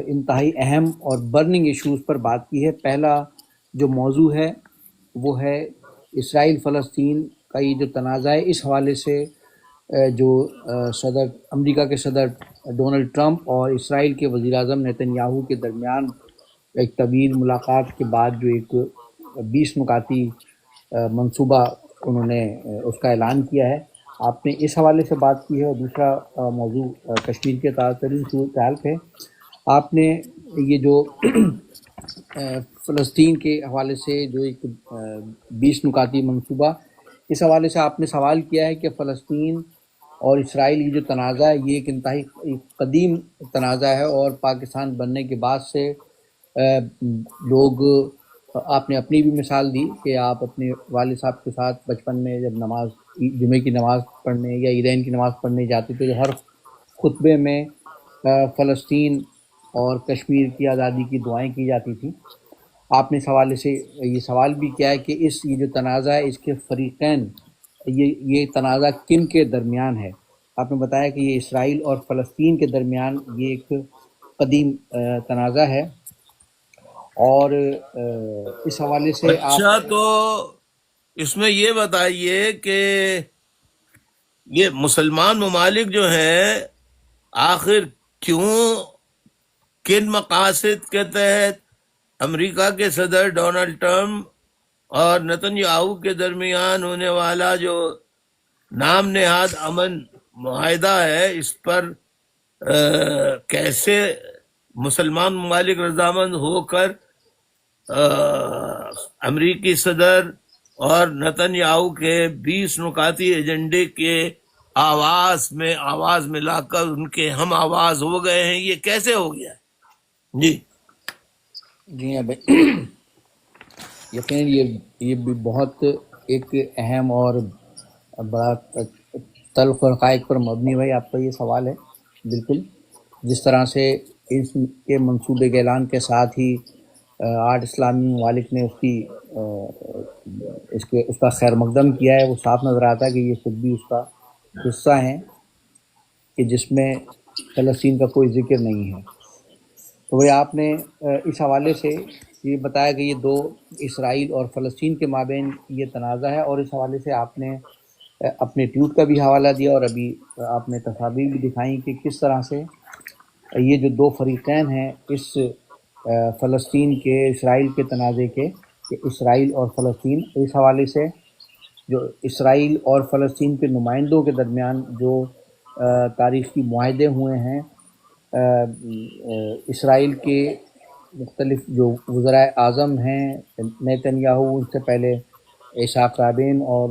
انتہائی اہم اور برننگ ایشوز پر بات کی ہے. پہلا جو موضوع ہے وہ ہے اسرائیل فلسطین کا یہ جو تنازع ہے، اس حوالے سے جو امریکہ کے صدر ڈونلڈ ٹرمپ اور اسرائیل کے وزیر اعظم نیتن یاہو کے درمیان ایک طویل ملاقات کے بعد جو ایک 20 نکاتی منصوبہ انہوں نے اس کا اعلان کیا ہے، آپ نے اس حوالے سے بات کی ہے. اور دوسرا موضوع کشمیر کے ترین صورتحال ہے. آپ نے یہ جو فلسطین کے حوالے سے جو ایک 20 نکاتی منصوبہ، اس حوالے سے آپ نے سوال کیا ہے کہ فلسطین اور اسرائیل کی جو تنازع ہے یہ ایک انتہائی قدیم تنازع ہے، اور پاکستان بننے کے بعد سے لوگ، آپ نے اپنی بھی مثال دی کہ آپ اپنے والد صاحب کے ساتھ بچپن میں جب جمعے کی نماز پڑھنے یا عیدین کی نماز پڑھنے جاتے تھے تو ہر خطبے میں فلسطین اور کشمیر کی آزادی کی دعائیں کی جاتی تھیں. آپ نے اس حوالے سے یہ سوال بھی کیا ہے کہ یہ جو تنازع ہے اس کے فریقین، یہ تنازع کن کے درمیان ہے. آپ نے بتایا کہ یہ اسرائیل اور فلسطین کے درمیان یہ ایک قدیم تنازع ہے. اور اس حوالے سے اچھا، تو اس میں یہ بتائیے کہ یہ مسلمان ممالک جو ہیں آخر کیوں، کن مقاصد کے تحت امریکہ کے صدر ڈونلڈ ٹرمپ اور نیتن یاہو کے درمیان ہونے والا جو نام نہاد امن معاہدہ ہے، اس پر کیسے مسلمان ممالک رضامند ہو کر امریکی صدر اور نیتن یاہو کے 20 نکاتی ایجنڈے کے آواز ملا کر ان کے ہم آواز ہو گئے ہیں، یہ کیسے ہو گیا؟ جی ہاں بھائی، یقیناً یہ بھی بہت ایک اہم اور بڑا تلخ حقائق پر مبنی بھائی آپ کا یہ سوال ہے. بالکل جس طرح سے اس کے منصوبے کے اعلان کے ساتھ ہی 8 اسلامی ممالک نے اس کا خیر مقدم کیا ہے، وہ صاف نظر آتا ہے کہ یہ خود بھی اس کا حصہ ہیں کہ جس میں فلسطین کا کوئی ذکر نہیں ہے. تو بھائی آپ نے اس حوالے سے یہ بتایا کہ یہ دو اسرائیل اور فلسطین کے مابین یہ تنازع ہے، اور اس حوالے سے آپ نے اپنے ٹویٹ کا بھی حوالہ دیا اور ابھی آپ نے تصاویر بھی دکھائیں کہ کس طرح سے یہ جو دو فریقین ہیں اس فلسطین کے اسرائیل کے تنازع کے کہ اسرائیل اور فلسطین، اس حوالے سے جو اسرائیل اور فلسطین کے نمائندوں کے درمیان جو تاریخی معاہدے ہوئے ہیں، اسرائیل کے مختلف جو وزرائے اعظم ہیں، نیتن یاہو، ان سے پہلے اسحاق رابین اور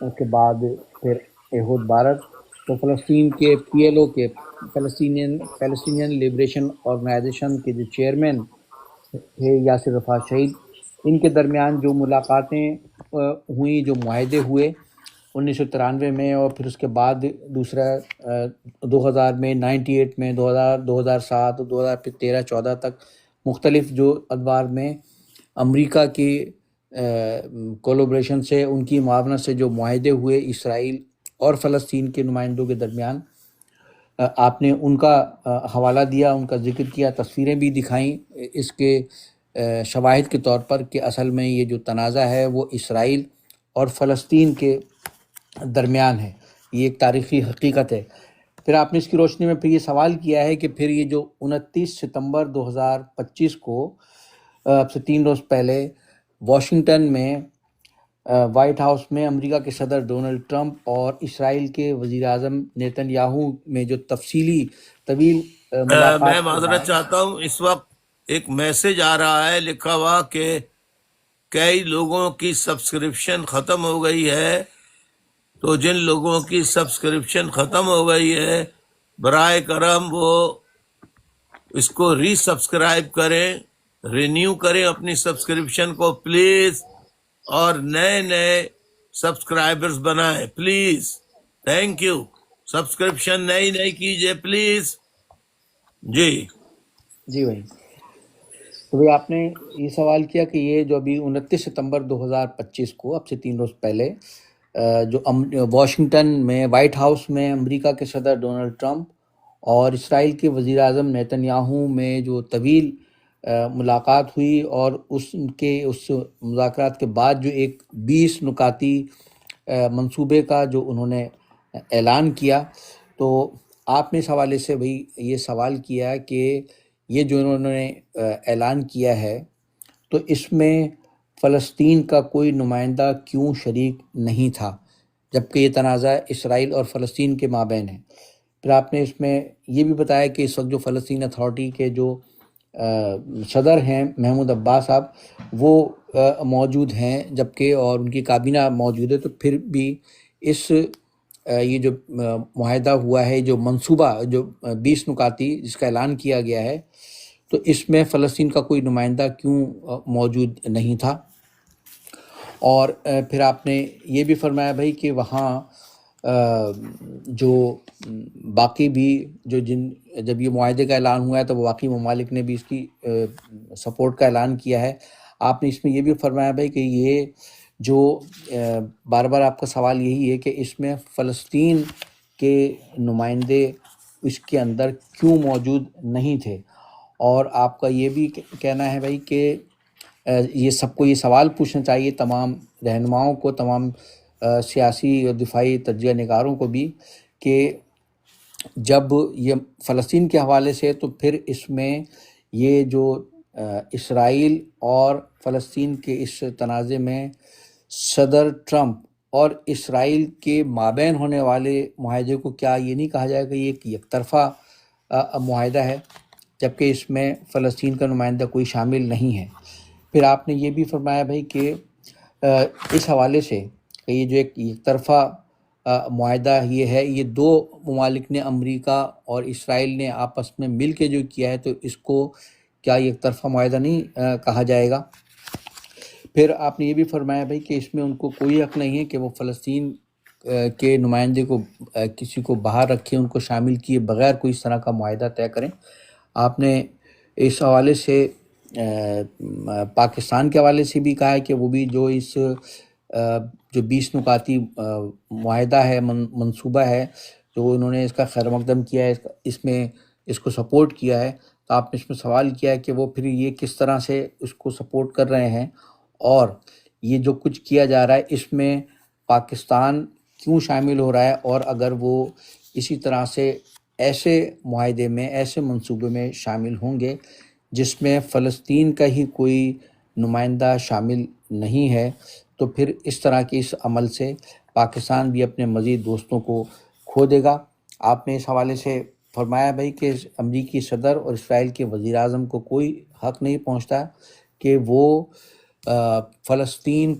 اس کے بعد پھر ایہود بارک، تو فلسطین کے پی ایل او کے فلسطینین لبریشن آرگنائزیشن کے جو چیئرمین تھے یاسر عرفات شہید، ان کے درمیان جو ملاقاتیں ہوئیں، جو معاہدے ہوئے 1993 میں، اور پھر اس کے بعد دوسرا 2000 میں، 98 میں، 2007، 2013-14 تک مختلف جو ادوار میں امریکہ کی کولابریشن سے، ان کی معاونت سے جو معاہدے ہوئے اسرائیل اور فلسطین کے نمائندوں کے درمیان، آپ نے ان کا حوالہ دیا، ان کا ذکر کیا، تصویریں بھی دکھائیں اس کے شواہد کے طور پر کہ اصل میں یہ جو تنازع ہے وہ اسرائیل اور فلسطین کے درمیان ہے، یہ ایک تاریخی حقیقت ہے۔ پھر آپ نے اس کی روشنی میں پھر یہ سوال کیا ہے کہ پھر یہ جو 29 ستمبر 2025 کو اب سے 3 روز پہلے واشنگٹن میں وائٹ ہاؤس میں امریکہ کے صدر ڈونلڈ ٹرمپ اور اسرائیل کے وزیر اعظم نیتن یاہو میں جو طویل ملاقات میں کے معذرت بعد، چاہتا ہوں، اس وقت ایک میسج آ رہا ہے لکھا ہوا کہ کئی لوگوں کی سبسکرپشن ختم ہو گئی ہے، تو جن لوگوں کی سبسکرپشن ختم ہو گئی ہے برائے کرم وہ اس کو ری سبسکرائب کریں، رینیو کریں اپنی سبسکرپشن کو پلیز، اور نئے سبسکرائبرز بنائیں پلیز۔ Thank you. سبسکرپشن نئی کیجئے پلیز۔ جی بھائی، تو بھائی آپ نے یہ سوال کیا کہ یہ جو ابھی 29 ستمبر 2025 کو اب سے 3 روز پہلے جو واشنگٹن میں وائٹ ہاؤس میں امریکہ کے صدر ڈونلڈ ٹرمپ اور اسرائیل کے وزیر اعظم نیتن یاہو میں جو طویل ملاقات ہوئی، اور اس مذاکرات کے بعد جو ایک 20 نکاتی منصوبے کا جو انہوں نے اعلان کیا، تو آپ نے اس حوالے سے بھائی یہ سوال کیا کہ یہ جو انہوں نے اعلان کیا ہے تو اس میں فلسطین کا کوئی نمائندہ کیوں شریک نہیں تھا، جبکہ یہ تنازع اسرائیل اور فلسطین کے مابین ہے۔ پھر آپ نے اس میں یہ بھی بتایا کہ اس وقت جو فلسطین اتھارٹی کے جو صدر ہیں محمود عباس صاحب، وہ موجود ہیں، جبکہ اور ان کی کابینہ موجود ہے، تو پھر بھی یہ جو معاہدہ ہوا ہے، جو منصوبہ جو 20 نکاتی جس کا اعلان کیا گیا ہے، تو اس میں فلسطین کا کوئی نمائندہ کیوں موجود نہیں تھا۔ اور پھر آپ نے یہ بھی فرمایا بھائی کہ وہاں جو باقی بھی جب یہ معاہدے کا اعلان ہوا ہے تو باقی ممالک نے بھی اس کی سپورٹ کا اعلان کیا ہے۔ آپ نے اس میں یہ بھی فرمایا بھائی کہ یہ جو بار بار آپ کا سوال یہی ہے کہ اس میں فلسطین کے نمائندے اس کے اندر کیوں موجود نہیں تھے، اور آپ کا یہ بھی کہنا ہے بھائی کہ یہ سب کو یہ سوال پوچھنا چاہیے، تمام رہنماؤں کو، تمام سیاسی اور دفاعی تجزیہ نگاروں کو بھی، کہ جب یہ فلسطین کے حوالے سے تو پھر اس میں یہ جو اسرائیل اور فلسطین کے اس تنازع میں صدر ٹرمپ اور اسرائیل کے مابین ہونے والے معاہدے کو کیا یہ نہیں کہا جائے گا یہ ایک یک طرفہ معاہدہ ہے، جبکہ اس میں فلسطین کا نمائندہ کوئی شامل نہیں ہے۔ پھر آپ نے یہ بھی فرمایا بھائی کہ اس حوالے سے کہ یہ جو ایک یک طرفہ معاہدہ یہ ہے، یہ 2 ممالک نے، امریکہ اور اسرائیل نے آپس میں مل کے جو کیا ہے، تو اس کو کیا یک طرفہ معاہدہ نہیں کہا جائے گا۔ پھر آپ نے یہ بھی فرمایا بھائی کہ اس میں ان کو کوئی حق نہیں ہے کہ وہ فلسطین کے نمائندے کو کسی کو باہر رکھے، ان کو شامل کیے بغیر کوئی اس طرح کا معاہدہ طے کریں۔ آپ نے اس حوالے سے پاکستان کے حوالے سے بھی کہا ہے کہ وہ بھی جو 20 نکاتی معاہدہ ہے، منصوبہ ہے، جو انہوں نے اس کا خیر مقدم کیا ہے، اس میں اس کو سپورٹ کیا ہے، تو آپ نے اس میں سوال کیا ہے کہ وہ پھر یہ کس طرح سے اس کو سپورٹ کر رہے ہیں، اور یہ جو کچھ کیا جا رہا ہے اس میں پاکستان کیوں شامل ہو رہا ہے، اور اگر وہ اسی طرح سے ایسے معاہدے میں، ایسے منصوبے میں شامل ہوں گے جس میں فلسطین کا ہی کوئی نمائندہ شامل نہیں ہے، تو پھر اس طرح کے اس عمل سے پاکستان بھی اپنے مزید دوستوں کو کھو دے گا۔ آپ نے اس حوالے سے فرمایا بھائی کہ امریکی صدر اور اسرائیل کے وزیر اعظم کو کوئی حق نہیں پہنچتا کہ وہ فلسطین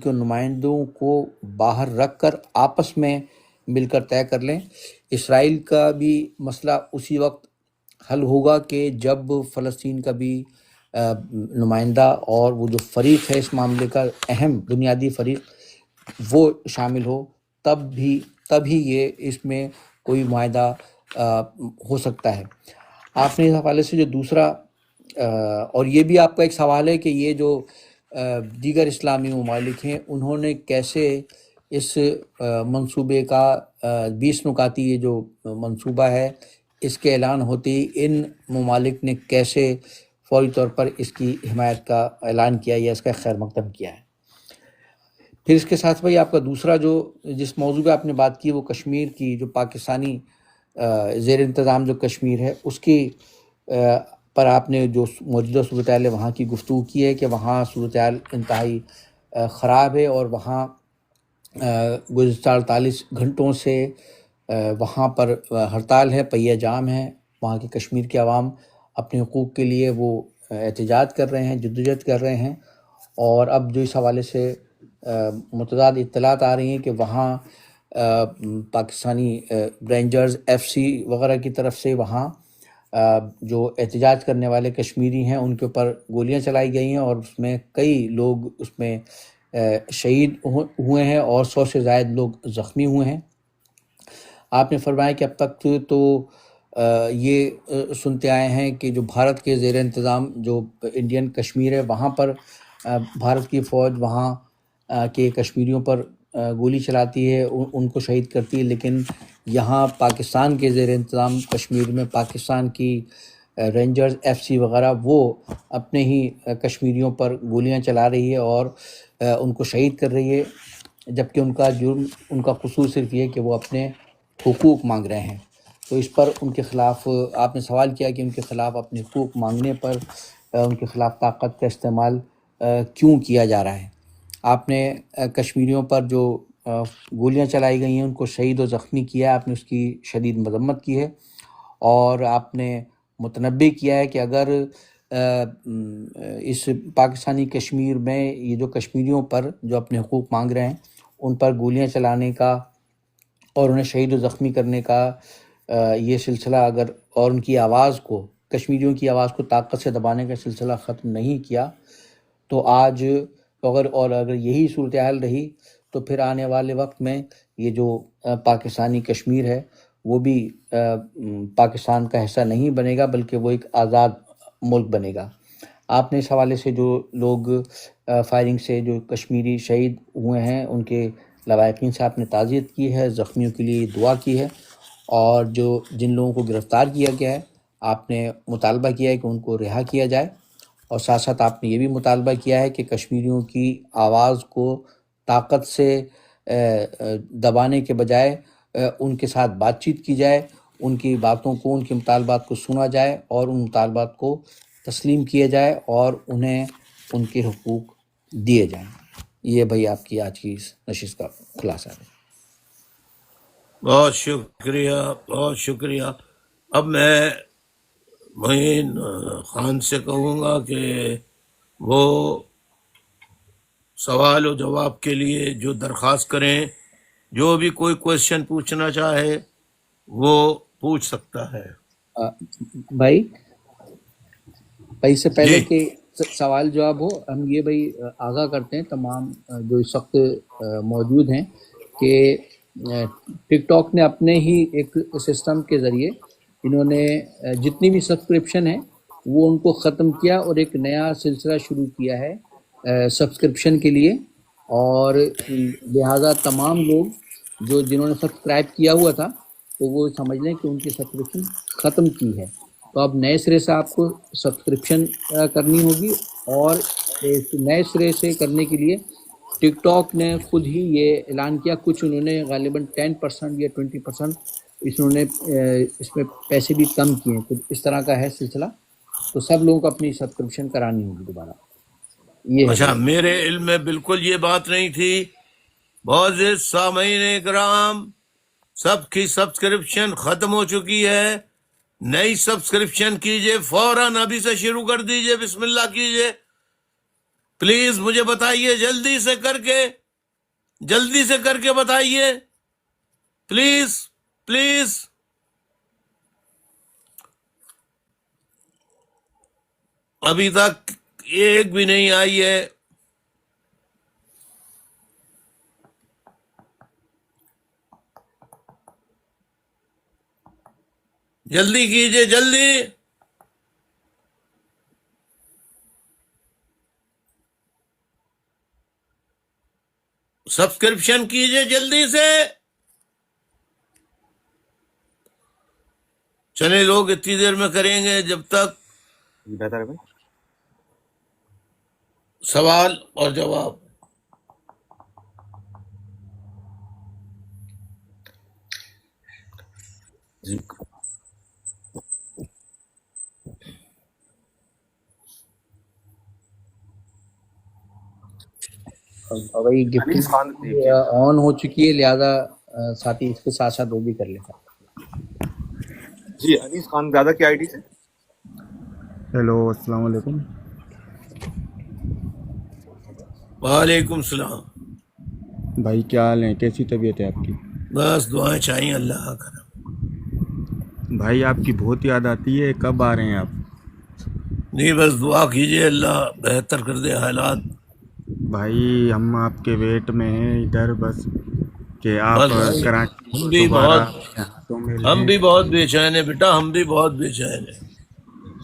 کے نمائندوں کو باہر رکھ کر آپس میں مل کر طے کر لیں۔ اسرائیل کا بھی مسئلہ اسی وقت حل ہوگا کہ جب فلسطین کا بھی نمائندہ اور وہ جو فریق ہے اس معاملے کا اہم بنیادی فریق وہ شامل ہو، تب ہی یہ اس میں کوئی معاہدہ ہو سکتا ہے۔ آپ نے اس حوالے سے جو دوسرا اور یہ بھی آپ کا ایک سوال ہے کہ یہ جو دیگر اسلامی ممالک ہیں انہوں نے کیسے اس منصوبے کا 20 نکاتی یہ جو منصوبہ ہے اس کے اعلان ہوتے ہی ان ممالک نے کیسے فوری طور پر اس کی حمایت کا اعلان کیا یا اس کا خیر مقدم کیا ہے۔ پھر اس کے ساتھ بھائی آپ کا دوسرا جس موضوع پہ آپ نے بات کی وہ کشمیر کی جو پاکستانی زیر انتظام جو کشمیر ہے اس کی پر آپ نے جو موجودہ صورتحال ہے وہاں کی گفتگو کی ہے کہ وہاں صورتحال انتہائی خراب ہے اور وہااں گزشتہ 48 گھنٹوں سے وہاں پر ہڑتال ہے، پہیہ جام ہے، وہاں کی کشمیر کے عوام اپنے حقوق کے لیے وہ احتجاج کر رہے ہیں، جدوجہد کر رہے ہیں۔ اور اب جو اس حوالے سے متضاد اطلاعات آ رہی ہیں کہ وہاں پاکستانی رینجرز FC وغیرہ کی طرف سے وہاں جو احتجاج کرنے والے کشمیری ہیں ان کے اوپر گولیاں چلائی گئی ہیں اور اس میں کئی لوگ اس میں شہید ہوئے ہیں اور 100 سے زائد لوگ زخمی ہوئے ہیں۔ آپ نے فرمایا کہ اب تک تو یہ سنتے آئے ہیں کہ جو بھارت کے زیر انتظام جو انڈین کشمیر ہے وہاں پر بھارت کی فوج وہاں کے کشمیریوں پر گولی چلاتی ہے، ان کو شہید کرتی ہے، لیکن یہاں پاکستان کے زیر انتظام کشمیر میں پاکستان کی رینجرز FC وغیرہ وہ اپنے ہی کشمیریوں پر گولیاں چلا رہی ہے اور ان کو شہید کر رہی ہے، جبکہ ان کا جرم ان کا قصور صرف یہ کہ وہ اپنے حقوق مانگ رہے ہیں۔ تو اس پر ان کے خلاف آپ نے سوال کیا کہ ان کے خلاف اپنے حقوق مانگنے پر ان کے خلاف طاقت کا استعمال کیوں کیا جا رہا ہے۔ آپ نے کشمیریوں پر جو گولیاں چلائی گئی ہیں ان کو شہید و زخمی کیا ہے، آپ نے اس کی شدید مذمت کی ہے اور آپ نے متنبہ کیا ہے کہ اگر اس پاکستانی کشمیر میں یہ جو کشمیریوں پر جو اپنے حقوق مانگ رہے ہیں ان پر گولیاں چلانے کا اور انہیں شہید و زخمی کرنے کا یہ سلسلہ اگر اور ان کی آواز کو کشمیریوں کی آواز کو طاقت سے دبانے کا سلسلہ ختم نہیں کیا تو آج اگر یہی صورتحال رہی تو پھر آنے والے وقت میں یہ جو پاکستانی کشمیر ہے وہ بھی پاکستان کا حصہ نہیں بنے گا بلکہ وہ ایک آزاد ملک بنے گا۔ آپ نے اس حوالے سے جو لوگ فائرنگ سے جو کشمیری شہید ہوئے ہیں ان کے لواحقین سے آپ نے تعزیت کی ہے، زخمیوں کے لیے دعا کی ہے اور جن لوگوں کو گرفتار کیا گیا ہے آپ نے مطالبہ کیا ہے کہ ان کو رہا کیا جائے اور ساتھ ساتھ آپ نے یہ بھی مطالبہ کیا ہے کہ کشمیریوں کی آواز کو طاقت سے دبانے کے بجائے ان کے ساتھ بات چیت کی جائے، ان کی باتوں کو ان کے مطالبات کو سنا جائے اور ان مطالبات کو تسلیم کیا جائے اور انہیں ان کے حقوق دیے جائیں۔ یہ بھائی آپ کی آج کی اس نشست کا خلاصہ ہے۔ بہت شکریہ، بہت شکریہ۔ اب میں معین خان سے کہوں گا کہ وہ سوال و جواب کے لیے جو درخواست کریں، جو بھی کوئی کویشچن پوچھنا چاہے وہ پوچھ سکتا ہے۔ بھائی اس سے پہلے جی، کہ سوال جواب ہو ہم یہ بھائی آگاہ کرتے ہیں تمام جو اس وقت موجود ہیں کہ ٹک ٹاک نے اپنے ہی ایک سسٹم کے ذریعے انہوں نے جتنی بھی سبسکرپشن ہیں وہ ان کو ختم کیا اور ایک نیا سلسلہ شروع کیا ہے سبسکرپشن کے لیے، اور لہٰذا تمام لوگ جنہوں نے سبسکرائب کیا ہوا تھا تو وہ سمجھ لیں کہ ان کی سبسکرپشن ختم کی ہے، تو اب نئے سرے سے آپ کو سبسکرپشن کرنی ہوگی اور اس نئے سرے سے کرنے کے لیے ٹک ٹاک نے خود ہی یہ اعلان کیا، کچھ انہوں نے غالباً 10% یا 20% انہوں نے اس میں پیسے بھی کم کیے ہیں، کچھ اس طرح کا ہے سلسلہ۔ تو سب لوگوں کو اپنی سبسکرپشن کرانی ہوگی دوبارہ. یہ ہے. اچھا میرے علم میں بالکل یہ بات نہیں تھی. بہت سے سامعین کرام سب کی سبسکرپشن ختم ہو چکی ہے. نئی سبسکرپشن کیجئے فوراً ابھی سے شروع کر دیجئے. بسم اللہ کیجئے. پلیز مجھے بتائیے جلدی سے کر کے بتائیے پلیز پلیز. ابھی تک ایک بھی نہیں آئی ہے. جلدی کیجئے جلدی. سبسکرپشن کیجئے جلدی سے. چلے لوگ اتنی دیر میں کریں گے جب تک بہتر ہے بھائی. سوال اور جواب. جی اور وہی انیس خان گفٹ آن ہو چکی ہے، لہذا ساتھی اس کے ساتھ ساتھ وہ بھی کر لیتا. جی انیس خان زیادہ کی آئی ڈی سے. ہیلو السلام علیکم. وعلیکم السلام. بھائی کیا حال ہیں، کیسی طبیعت ہے آپ کی؟ بس دعائیں چاہیے اللہ کا کرم. بھائی آپ کی بہت یاد آتی ہے، کب آ رہے ہیں آپ؟ نہیں بس دعا کیجئے اللہ بہتر کر دے حالات. بھائی ہم آپ کے ویٹ میں ہیں ادھر، بس کہ آپ بس بھائی کراچی ہم کو بھی دوبارہ بہت ہاتھوں میں ہم لیں. بھی بہت بے چین ہیں بیٹا، ہم بھی بہت بے چین ہیں.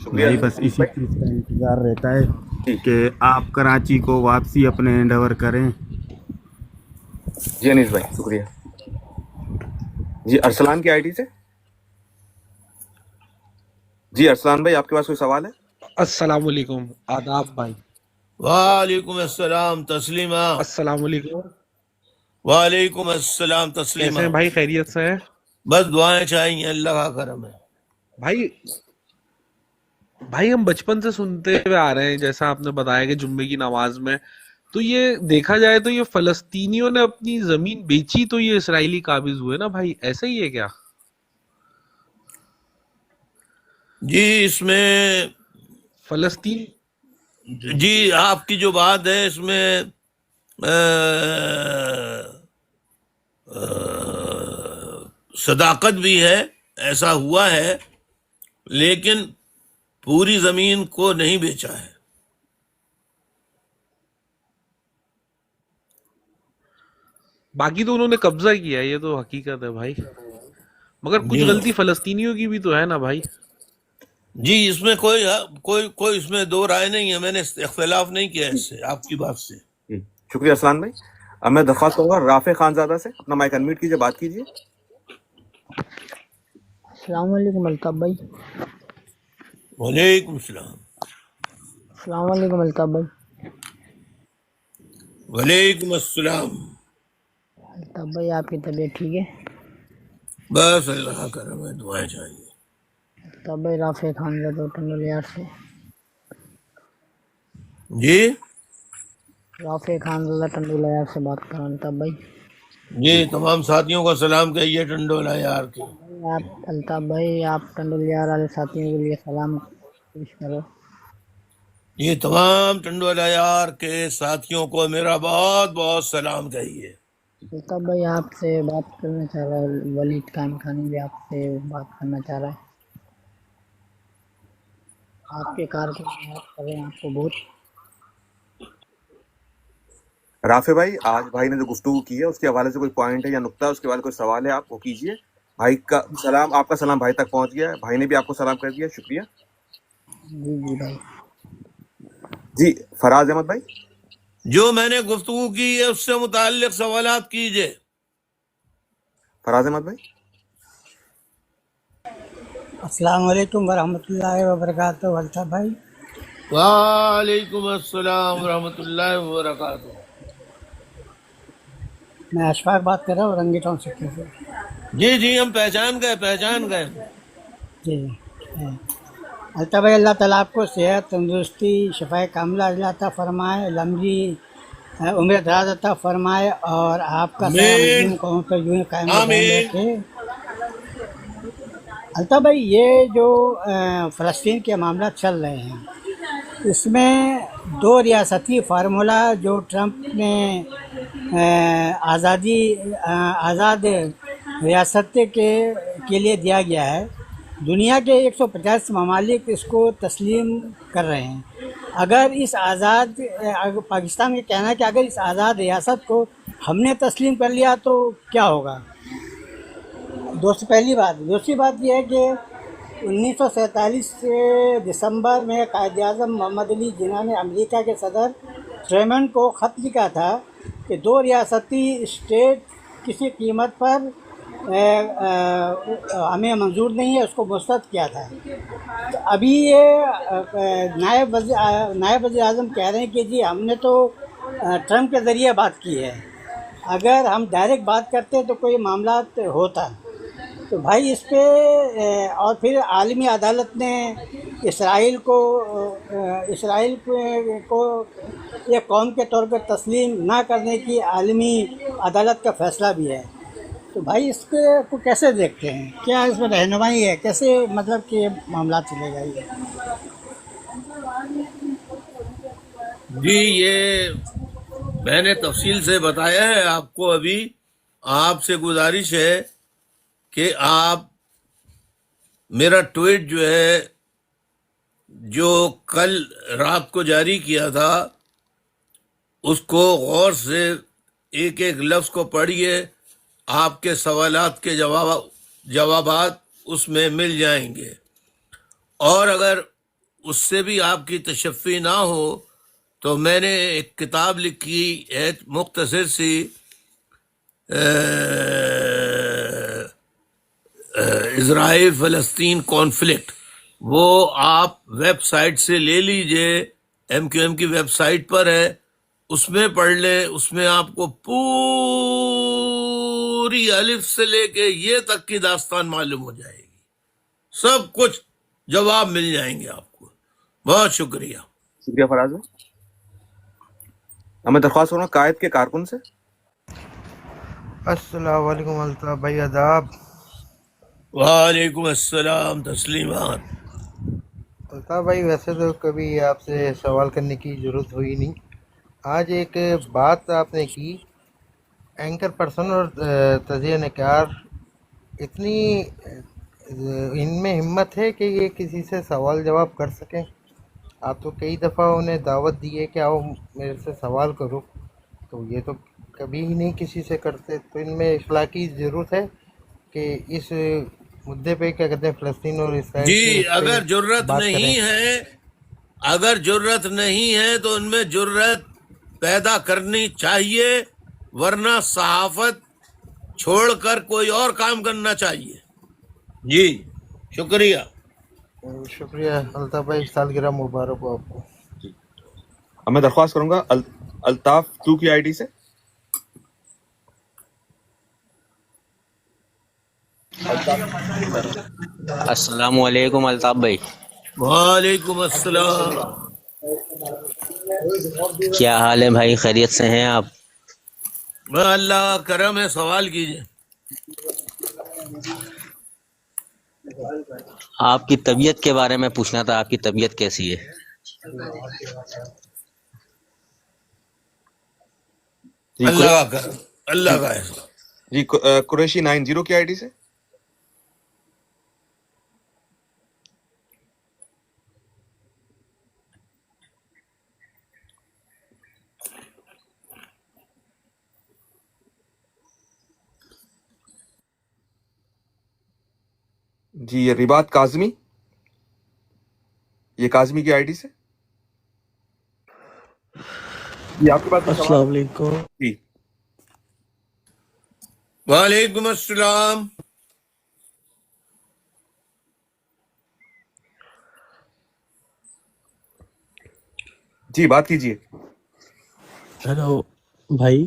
شکریہ بھائی بس انیس اسی بھائی. چیز کا انتظار رہتا ہے جی کہ آپ کراچی کو واپسی اپنے ہینڈ اوور کریں. جی انیس بھائی شکریہ. جی ارسلان کی آئی ڈی سے. جی ارسلان بھائی آپ کے پاس کوئی سوال ہے؟ السلام علیکم. آداب بھائی. وعلیکم السلام تسلیمہ. السلام علیکم. وعلیکم السلام تسلیمہ. کیسے ہیں بھائی، خیریت سے ہیں؟ بس دعائیں چاہیے اللہ کا کرم ہے. بھائی ہم بچپن سے سنتے ہوئے آ رہے ہیں، جیسا آپ نے بتایا کہ جمعے کی نماز میں تو یہ دیکھا جائے تو یہ فلسطینیوں نے اپنی زمین بیچی تو یہ اسرائیلی قابض ہوئے نا بھائی، ایسا ہی ہے کیا؟ جی اس میں فلسطین جی آپ کی جو بات ہے اس میں صداقت بھی ہے، ایسا ہوا ہے، لیکن پوری زمین کو نہیں بیچا ہے. باقی تو انہوں نے قبضہ کیا ہے، یہ تو حقیقت ہے بھائی، مگر کچھ جی غلطی فلسطینیوں کی بھی تو ہے نا بھائی. جی اس میں کوئی اس میں دو رائے نہیں ہے. میں نے اختلاف نہیں کیا اس سے آپ کی بات سے. جی شکریہ ارسلان بھائی. اب میں درخواست کروں گا رافع خان زادہ سے، اپنا مائک انمیوٹ کیجئے، بات کیجئے. السلام علیکم الطاف بھائی. وعلیکم السلام. السلام علیکم الطاف بھائی. وعلیکم السلام. الطاف بھائی آپ کی طبیعت ٹھیک ہے؟ بس اللہ کا کرم ہے، دعائیں چاہیے. الطاف بھائی رافع خان زادہ ٹنڈل یار سے. جی رافع خان زادہ ٹنڈل یار سے بات کر رہا ہوں الطاف بھائی. جی تمام ساتھیوں کو سلام کہیے ٹنڈولا یار کے. الطاف بھائی آپ ٹنڈل یار والے ساتھیوں کے لیے سلام پیش کرو. یہ تمام ٹنڈولا یار کے ساتھیوں کو میرا بہت بہت سلام کہیے. الطاف بھائی آپ سے بات کرنا چاہ رہا ہے، ولید قائم خانی بھی آپ سے بات کرنا چاہ رہا ہے. آپ کے کارکن بات کر رہے ہیں، آپ کو بہت. رافع بھائی آج بھائی نے جو گفتگو کی ہے اس کے حوالے سے کوئی پوائنٹ ہے یا نقطہ ہے، اس کے حوالے کوئی سوال ہے آپ وہ کیجئے. بھائی کا سلام، آپ کا سلام بھائی تک پہنچ گیا ہے، بھائی نے بھی آپ کو سلام کر دیا. شکریہ. جی بھائی. جی فراز احمد بھائی. جو میں نے گفتگو کی ہے اس سے متعلق سوالات کیجئے. فراز احمد بھائی. السلام علیکم ورحمۃ اللہ وبرکاتہ الطاف بھائی. وعلیکم السلام ورحمۃ اللہ وبرکاتہ. میں اشفاق بات کر رہا ہوں رنگی ٹاؤن سیکٹر سے. جی ہم پہچان گئے. جی الطاف بھائی اللہ تعالیٰ آپ کو صحت تندرستی شفا کاملہ اللہ عطا فرمائے، لمبی عمر دراز عطا فرمائے، اور آپ کا سایہ آمین مظلوم قوم پر یوں ہی قائم و دائم آمین رکھے۔ الطاف بھائی یہ جو فلسطین کے معاملات چل رہے ہیں، اس میں دو ریاستی فارمولہ جو ٹرمپ نے آزاد ریاست کے لیے دیا گیا ہے، دنیا کے 150 ممالک اس کو تسلیم کر رہے ہیں۔ اگر اس پاکستان کا کہنا ہے کہ اگر اس آزاد ریاست کو ہم نے تسلیم کر لیا تو کیا ہوگا؟ پہلی بات۔ دوسری بات یہ ہے کہ 1947 دسمبر میں قائد اعظم محمد علی جناح نے امریکہ کے صدر ٹرومن کو خط لکھا تھا کہ دو ریاستی اسٹیٹ کسی قیمت پر ہمیں منظور نہیں ہے، اس کو مسترد کیا تھا۔ تو ابھی یہ نائب وزیر اعظم کہہ رہے ہیں کہ جی ہم نے تو ٹرمپ کے ذریعے بات کی ہے، اگر ہم ڈائریکٹ بات کرتے تو کوئی معاملات ہوتا۔ تو بھائی اس پہ اور پھر عالمی عدالت نے اسرائیل کو ایک قوم کے طور پر تسلیم نہ کرنے کی عالمی عدالت کا فیصلہ بھی ہے۔ تو بھائی اس کو کیسے دیکھتے ہیں؟ کیا اس میں رہنمائی ہے؟ کیسے مطلب کہ معاملات چلے گا یہ؟ جی یہ میں نے تفصیل سے بتایا ہے آپ کو ابھی۔ آپ سے گزارش ہے کہ آپ میرا ٹویٹ جو ہے جو کل رات کو جاری کیا تھا اس کو غور سے ایک ایک لفظ کو پڑھیے، آپ کے سوالات کے جوابات اس میں مل جائیں گے، اور اگر اس سے بھی آپ کی تشفی نہ ہو تو میں نے ایک کتاب لکھی ہے مختصر سی، اسرائیل فلسطین کانفلکٹ، وہ آپ ویب سائٹ سے لے لیجئے، MQM کی ویب سائٹ پر ہے، اس میں پڑھ لیں۔ اس میں آپ کو پوری الف سے لے کے یہ تک کی داستان معلوم ہو جائے گی، سب کچھ جواب مل جائیں گے آپ کو۔ بہت شکریہ۔ شکریہ فراز بھائی۔ میں درخواست کروں گا قائد کے کارکن سے۔ السلام علیکم الطاف بھائی، آداب۔ وعلیکم السلام، تسلیمات۔ الطاف بھائی ویسے تو کبھی آپ سے سوال کرنے کی ضرورت ہوئی نہیں، آج ایک بات آپ نے کی، اینکر پرسن اور تجزیہ نگار اتنی ان میں ہمت ہے کہ یہ کسی سے سوال جواب کر سکیں۔ آپ تو کئی دفعہ انہیں دعوت دی ہے کہ آؤ میرے سے سوال کرو، تو یہ تو کبھی ہی نہیں کسی سے کرتے۔ تو ان میں اخلاقی ضرورت ہے کہ اس مدعے پہ کیا کہتے ہیں فلسطین اور اسرائیل کے جی اس پہ اگر جرت بات کریں۔ نہیں ہے تو ان میں جرت پیدا کرنی چاہیے، ورنہ صحافت چھوڑ کر کوئی اور کام کرنا چاہیے۔ جی شکریہ۔ شکریہ الطاف بھائی، سالگرہ مبارک ہو آپ کو۔ اب میں درخواست کروں گا الطاف 2 کی آئی ڈی سے۔ السلام علیکم الطاف بھائی، وعلیکم السلام۔ کیا حال ہے بھائی؟ خیریت سے ہیں آپ؟ اللہ کا کرم ہے، سوال کیجیے۔ آپ کی طبیعت کے بارے میں پوچھنا تھا، آپ کی طبیعت کیسی ہے؟ اللہ کا کرم، اللہ کا احسان۔ جی قریشی 90 کی آئی ڈی سے۔ جی یہ رباط کاظمی، یہ کاظمی کی آئی ڈی سے۔ یہ آپ کے پاس السلام علیکم۔ جی وعلیکم السلام۔ جی بات کیجیے۔ ہیلو بھائی۔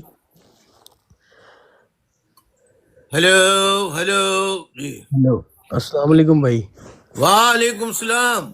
Hello hello. جی ہیلو، السلام علیکم بھائی۔ وعلیکم السلام۔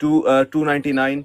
299,